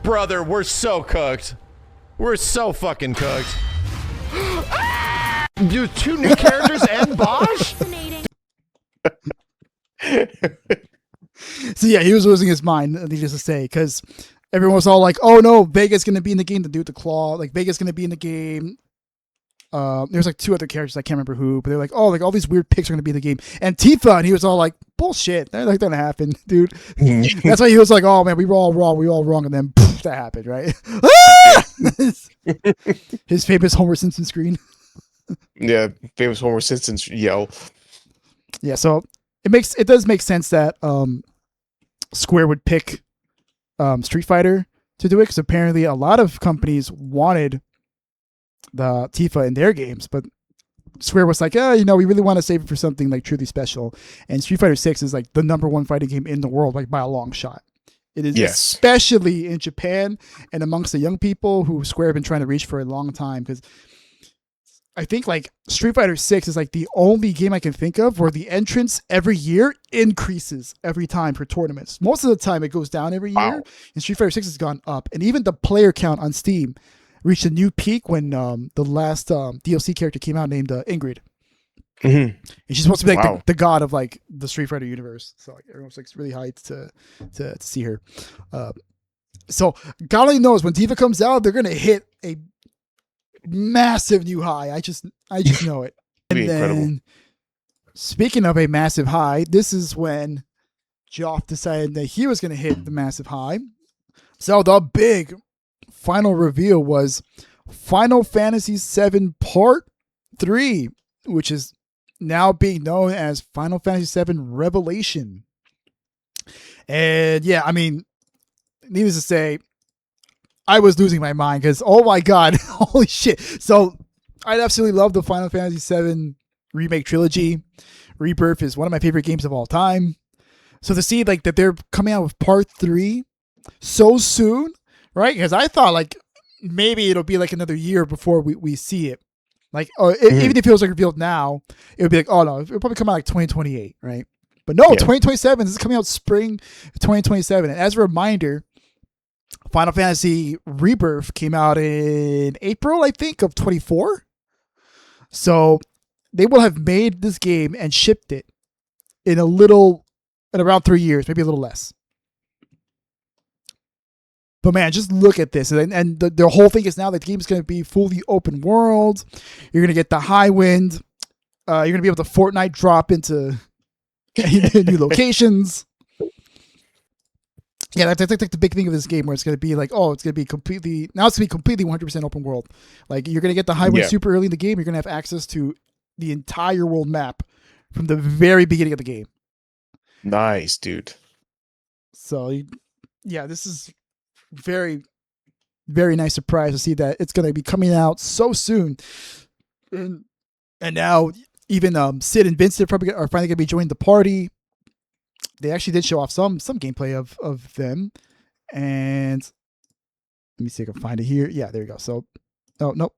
Brother, we're so cooked. We're so fucking cooked. Do 2 new characters and Bosch? So yeah, he was losing his mind, needless to say, because everyone was all like, oh no, Vega's going to be in the game, the dude with the claw. Like, Vega's going to be in the game. There's like 2 other characters, I can't remember who, but they're like, oh, like all these weird picks are going to be in the game. And Tifa, and he was all like, bullshit. That like, gonna happen, dude. That's why he was like, oh man, we were all wrong. And then poof, that happened, right? His famous Homer Simpson screen. Yeah, famous Homer Simpson yell. Yeah, so it does make sense that Square would pick Street Fighter to do it, because apparently a lot of companies wanted the Tifa in their games, but Square was like, we really want to save it for something like truly special. And Street Fighter 6 is like the #1 fighting game in the world, like by a long shot. It is, especially in Japan and amongst the young people who Square have been trying to reach for a long time. Because I think like Street Fighter 6 is like the only game I can think of where the entrance every year increases every time for tournaments. Most of the time it goes down every year, and Street Fighter 6 has gone up. And even the player count on Steam reached a new peak when the last DLC character came out named Ingrid. And she's supposed to be like the god of like the Street Fighter universe. So like everyone's like really hyped to see her. So God only knows when Tifa comes out, they're gonna hit a massive new high. I just know it. And then, speaking of a massive high, this is when Geoff decided that he was gonna hit the massive high. So the big final reveal was Final Fantasy VII Part 3, which is now being known as Final Fantasy VII Revelation. And yeah, I mean, needless to say, I was losing my mind because, oh my god, holy shit. So I absolutely love the Final Fantasy VII Remake Trilogy. Rebirth is one of my favorite games of all time. So to see like that they're coming out with part 3 so soon, right? Because I thought like maybe it'll be like another year before we see it. Like, even if it was like revealed now, it would be like, oh no, it'll probably come out like 2028, right? But no, 2027. This is coming out spring 2027. And as a reminder, Final Fantasy Rebirth came out in April, I think, of 24. So they will have made this game and shipped it in around 3 years, maybe a little less. But man, just look at this. And the whole thing is now that the game is going to be fully open world. You're going to get the high wind. You're going to be able to Fortnite drop into new locations. Yeah, that's like the big thing of this game, where it's going to be like, oh, it's going to be completely 100% open world. Like, you're going to get the highway super early in the game. You're going to have access to the entire world map from the very beginning of the game. Nice, dude. So, yeah, this is very, very nice surprise to see that it's going to be coming out so soon. And now even Sid and Vincent are finally going to be joining the party. They actually did show off some gameplay of them, and let me see if I can find it here. Yeah, there you go. So, oh no,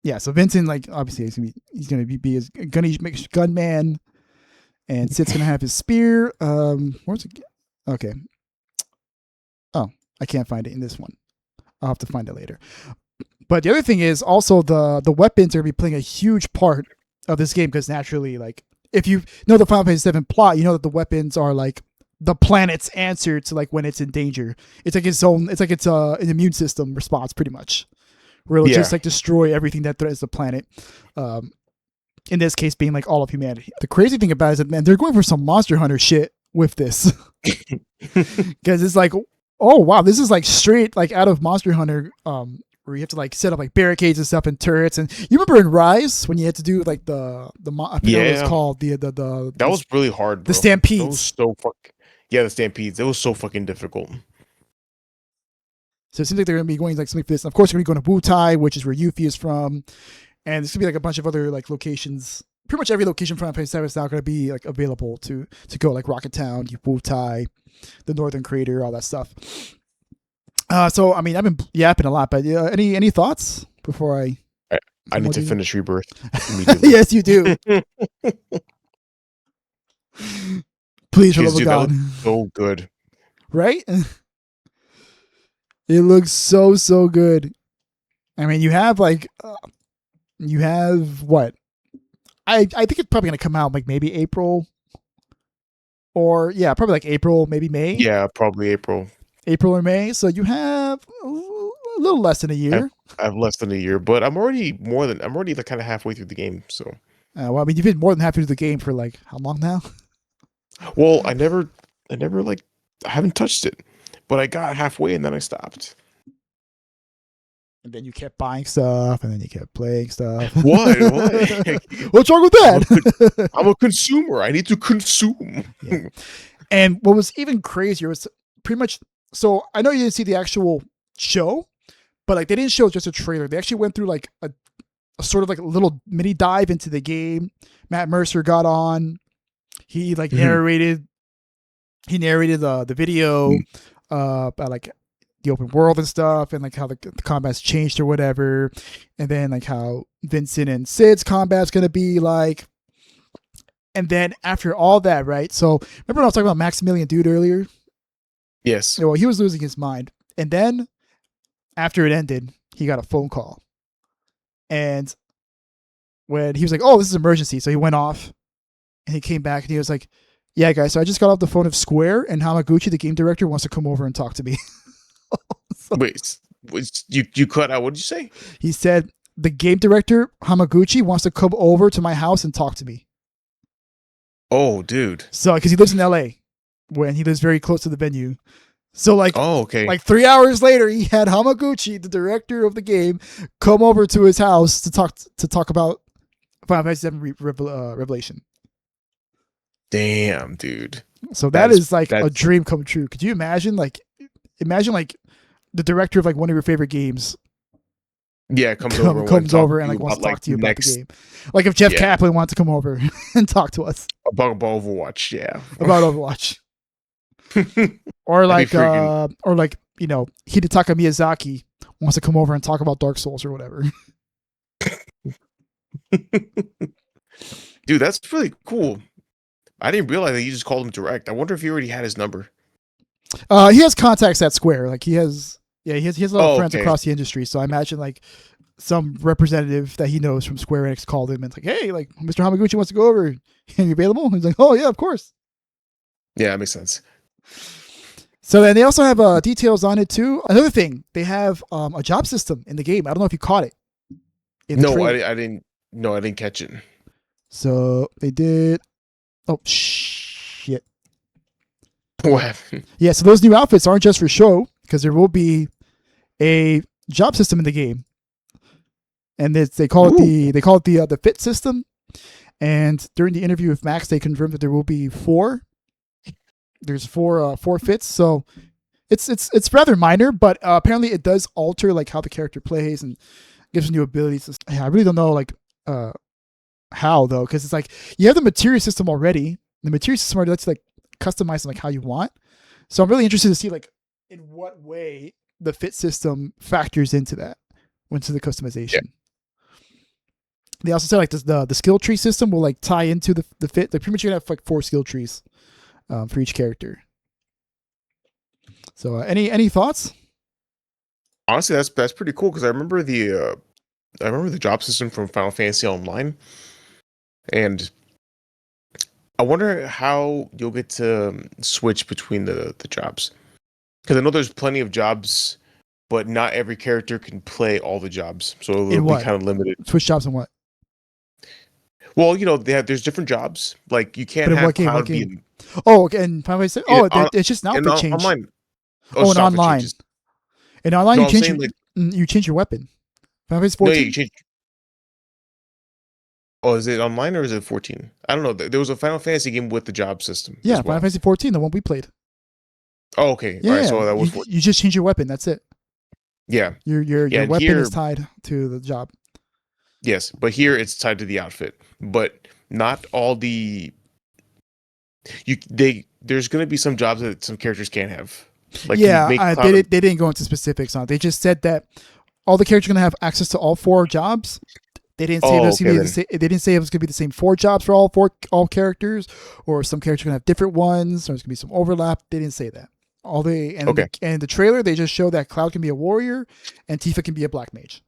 yeah. So Vincent, like, obviously he's gonna be his gunman, and Sid's gonna have his spear. Where's it? Okay. Oh, I can't find it in this one. I'll have to find it later. But the other thing is also the weapons are gonna be playing a huge part of this game, because naturally, like, if you know the Final Fantasy VII plot, you know that the weapons are like the planet's answer to like when it's in danger. It's like its own. It's like it's an immune system response, pretty much, where it'll just like destroy everything that threatens the planet. In this case, being like all of humanity. The crazy thing about it is that, man, they're going for some Monster Hunter shit with this, because it's like, oh wow, this is like straight like out of Monster Hunter. Where you have to like set up like barricades and stuff and turrets. And you remember in Rise when you had to do like I forget what it was called, that was really hard, bro. The stampedes. That was so the stampedes. It was so fucking difficult. So it seems like they're gonna be going like something for this. And of course, they're gonna be going to Wutai, which is where Yuffie is from, and there's gonna be like a bunch of other like locations. Pretty much every location from Final Fantasy VII is now gonna be like available to go, like Rocket Town, Wutai, the Northern Crater, all that stuff. So I mean, I've been yapping a lot, but any thoughts before I need to finish Rebirth immediately. Yes, you do. Please, for the love of God. That looks so good, right? It looks so good. I mean, you have what? I think it's probably gonna come out like maybe April, or probably like April, maybe May. Yeah, probably April or May. So you have a little less than a year. I have less than a year, but I'm already like kind of halfway through the game. So, well, I mean, you've been more than halfway through the game for like how long now? Well, I haven't touched it, but I got halfway and then I stopped. And then you kept buying stuff, and then you kept playing stuff. What? What's wrong with that? I'm a consumer. I need to consume. Yeah. And what was even crazier was pretty much. So I know you didn't see the actual show, but like they didn't show just a trailer. They actually went through like a sort of like a little mini dive into the game. Matt Mercer got on. He like narrated. He narrated the video about like the open world and stuff, and like how the combat's changed or whatever, and then like how Vincent and Sid's combat's gonna be like. And then after all that, right? So remember when I was talking about Maximilian Dude earlier? Yes. Well, he was losing his mind. And then after it ended, he got a phone call. And when he was like, oh, this is an emergency. So he went off and he came back and he was like, yeah, guys, so I just got off the phone of Square, and Hamaguchi, the game director, wants to come over and talk to me. So, wait, you cut out. What did you say? He said, the game director, Hamaguchi, wants to come over to my house and talk to me. Oh, dude. So, because he lives in LA, when he lives very close to the venue. So, like, okay. Like 3 hours later, he had Hamaguchi, the director of the game, come over to his house to talk about Final Fantasy VII Revelation. Damn, dude. So that's like a dream come true. Could you imagine like the director of like one of your favorite games? Yeah, comes over and like wants to talk to you about the game. Like if Geoff Kaplan wants to come over and talk to us about Overwatch, yeah, about Overwatch, or like Hidetaka Miyazaki wants to come over and talk about Dark Souls or whatever. Dude, that's really cool. I didn't realize that you just called him direct. I wonder if he already had his number. He has contacts at Square. Like he has a lot of friends across the industry. So I imagine like some representative that he knows from Square Enix called him and it's like, hey, like Mr. Hamaguchi wants to go over. Are you available? He's like, oh yeah, of course. Yeah, that makes sense. So then they also have details on it too. Another thing, they have a job system in the game. I don't know if you caught it. No, I didn't. No, I didn't catch it. So they did. Oh shit! What happened? Yeah, so those new outfits aren't just for show because there will be a job system in the game, and they call it the fit system. And during the interview with Max, they confirmed that there will be four. There's four fits, so it's rather minor, but apparently it does alter like how the character plays and gives new abilities. I really don't know like how though, because it's like you have the materia system already. The materia system already lets you like customize them like how you want. So I'm really interested to see like in what way the fit system factors into that, into the customization. Yeah. They also said like the skill tree system will like tie into the fit. Like pretty much you're gonna have like 4 skill trees for each character. So any thoughts? Honestly, that's pretty cool because I remember the job system from Final Fantasy Online, and I wonder how you'll get to switch between the jobs, because I know there's plenty of jobs, but not every character can play all the jobs, so it'll be kind of limited. Switch jobs and what? Well, there's different jobs. Like you can't have Cloud be. Oh, okay. And Final Fantasy. It's just an outfit change. Online. And online. In online, you change your weapon. Final Fantasy 14. No, you change. Oh, is it online or is it 14? I don't know. There was a Final Fantasy game with the job system. Yeah, Final Fantasy 14, the one we played. Oh, okay. Yeah, all right, so that was you just change your weapon. That's it. Yeah. Your weapon is tied to the job. Yes, but here it's tied to the outfit. But not all the there's going to be some jobs that some characters can't have. Like they didn't go into specifics on it. They just said that all the characters are going to have access to all 4 jobs. They didn't say they didn't say it was going to be the same 4 jobs for all characters, or some characters are going to have different ones, or there's going to be some overlap. They didn't say that. And the trailer they just show that Cloud can be a warrior and Tifa can be a black mage.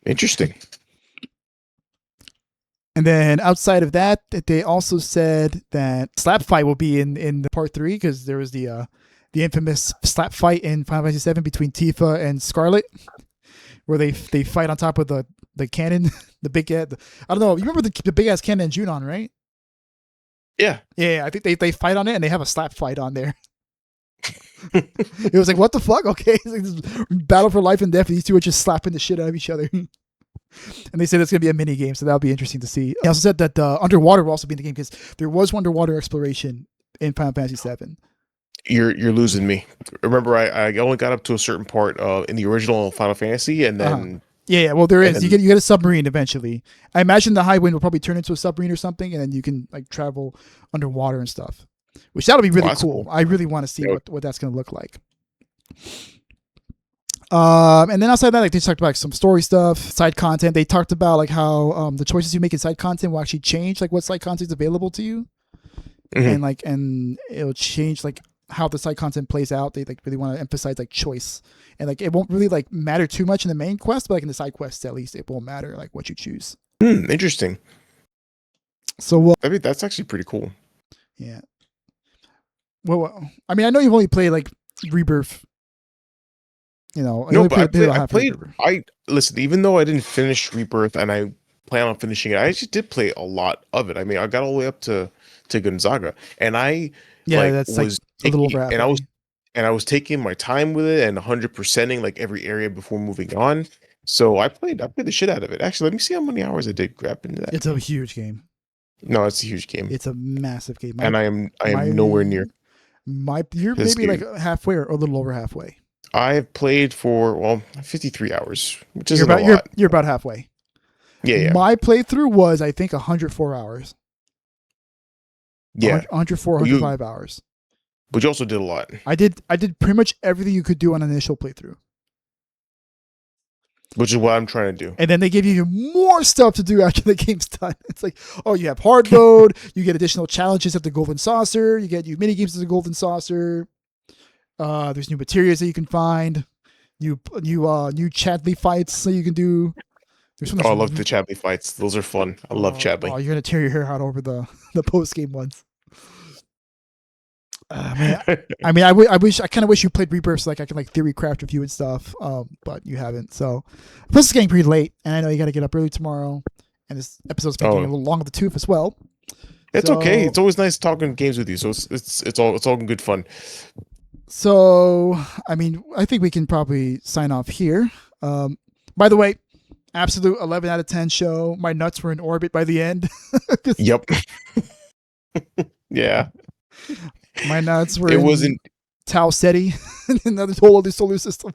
Interesting. And then outside of that, they also said that slap fight will be in the part 3 because there was the infamous slap fight in Final Fantasy VII between Tifa and Scarlet, where they fight on top of the cannon, the big I don't know. You remember the big ass cannon in Junon, right? Yeah. Yeah, I think they fight on it and they have a slap fight on there. It was like, what the fuck? Okay, it's like this battle for life and death. These two are just slapping the shit out of each other. And they said it's going to be a mini game, so that'll be interesting to see. They also said that underwater will also be in the game because there was underwater exploration in Final Fantasy VII. You're losing me. Remember, I only got up to a certain part in the original Final Fantasy, and then yeah. Well, there is. You get a submarine eventually. I imagine the high wind will probably turn into a submarine or something, and then you can like travel underwater and stuff. Which that'll be really cool. I really want to see what that's going to look like. And then outside that, like they talked about like, some story stuff, side content. They talked about like how the choices you make in side content will actually change like what side content is available to you, and it'll change like how the side content plays out. They like really want to emphasize like choice, and like it won't really like matter too much in the main quest, but like in the side quests at least it won't matter like what you choose. Interesting. So I mean that's actually pretty cool. Yeah. Well, I mean I know you've only played like Rebirth. No, but I listen, even though I didn't finish Rebirth and I plan on finishing it, I actually did play a lot of it. I mean, I got all the way up to Gonzaga, and that's a little over half. I was taking my time with it and 100%ing like every area before moving on. So I played the shit out of it. Actually, let me see how many hours I did grab into that. It's a huge game. No, it's a huge game. It's a massive game. And I am nowhere near. You're this maybe game. like halfway or a little over halfway. I've played for 53 hours, which isn't a lot. You're about halfway. Yeah. My playthrough was, I think, 104 hours. Yeah. 104, 105 hours. But you also did a lot. I did pretty much everything you could do on an initial playthrough. Which is what I'm trying to do. And then they give you more stuff to do after the game's done. It's like, oh, you have hard mode, you get additional challenges at the Golden Saucer, you get new mini games at the Golden Saucer. There's new materials that you can find, new Chadley fights that you can do. I love the Chadley fights. Those are fun. I love Chadley. Oh, you're gonna tear your hair out over the post game ones. I mean, I kind of wish you played Rebirth so like I can like theory craft review and stuff. But you haven't. So plus it's getting pretty late, and I know you got to get up early tomorrow, and this episode's been getting a little long of the tooth as well. It's okay. It's always nice talking games with you. So it's all good fun. So I mean, I think we can probably sign off here. By the way, absolute 11 out of 10 show. My nuts were in orbit by the end. Yep. Yeah. My nuts were. It wasn't Tau Ceti, another whole other solar system.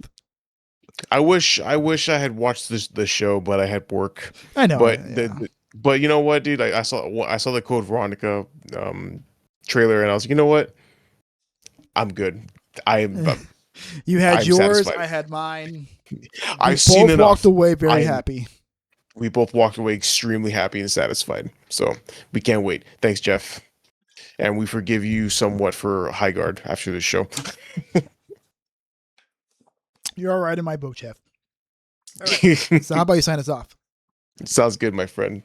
I wish I had watched the show, but I had work. I know, but yeah. but you know what, dude? I saw the Code Veronica trailer, and I was like, you know what? I'm good. You had I'm yours, satisfied. I had mine. I've seen enough. We both walked away very happy. We both walked away extremely happy and satisfied. So we can't wait. Thanks, Geoff. And we forgive you somewhat for High Guard after this show. You're all right in my book, Geoff. Right. So how about you sign us off? Sounds good, my friend.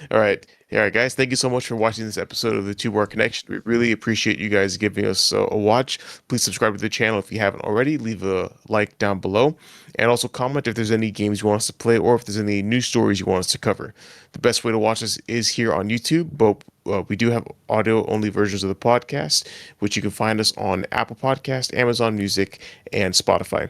All right, guys. Thank you so much for watching this episode of the Two Bar Connection. We really appreciate you guys giving us a watch. Please subscribe to the channel if you haven't already. Leave a like down below, and also comment if there's any games you want us to play or if there's any news stories you want us to cover. The best way to watch us is here on YouTube, but we do have audio-only versions of the podcast, which you can find us on Apple Podcast, Amazon Music, and Spotify.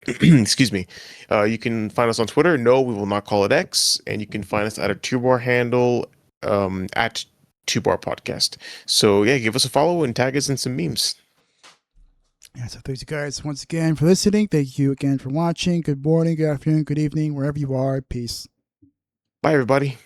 Excuse me. You can find us on Twitter. No, we will not call it X. And you can find us at our 2Bar handle at 2Bar Podcast. So yeah, give us a follow and tag us in some memes. Yeah, so thanks you guys once again for listening. Thank you again for watching. Good morning, good afternoon, good evening, wherever you are. Peace. Bye, everybody.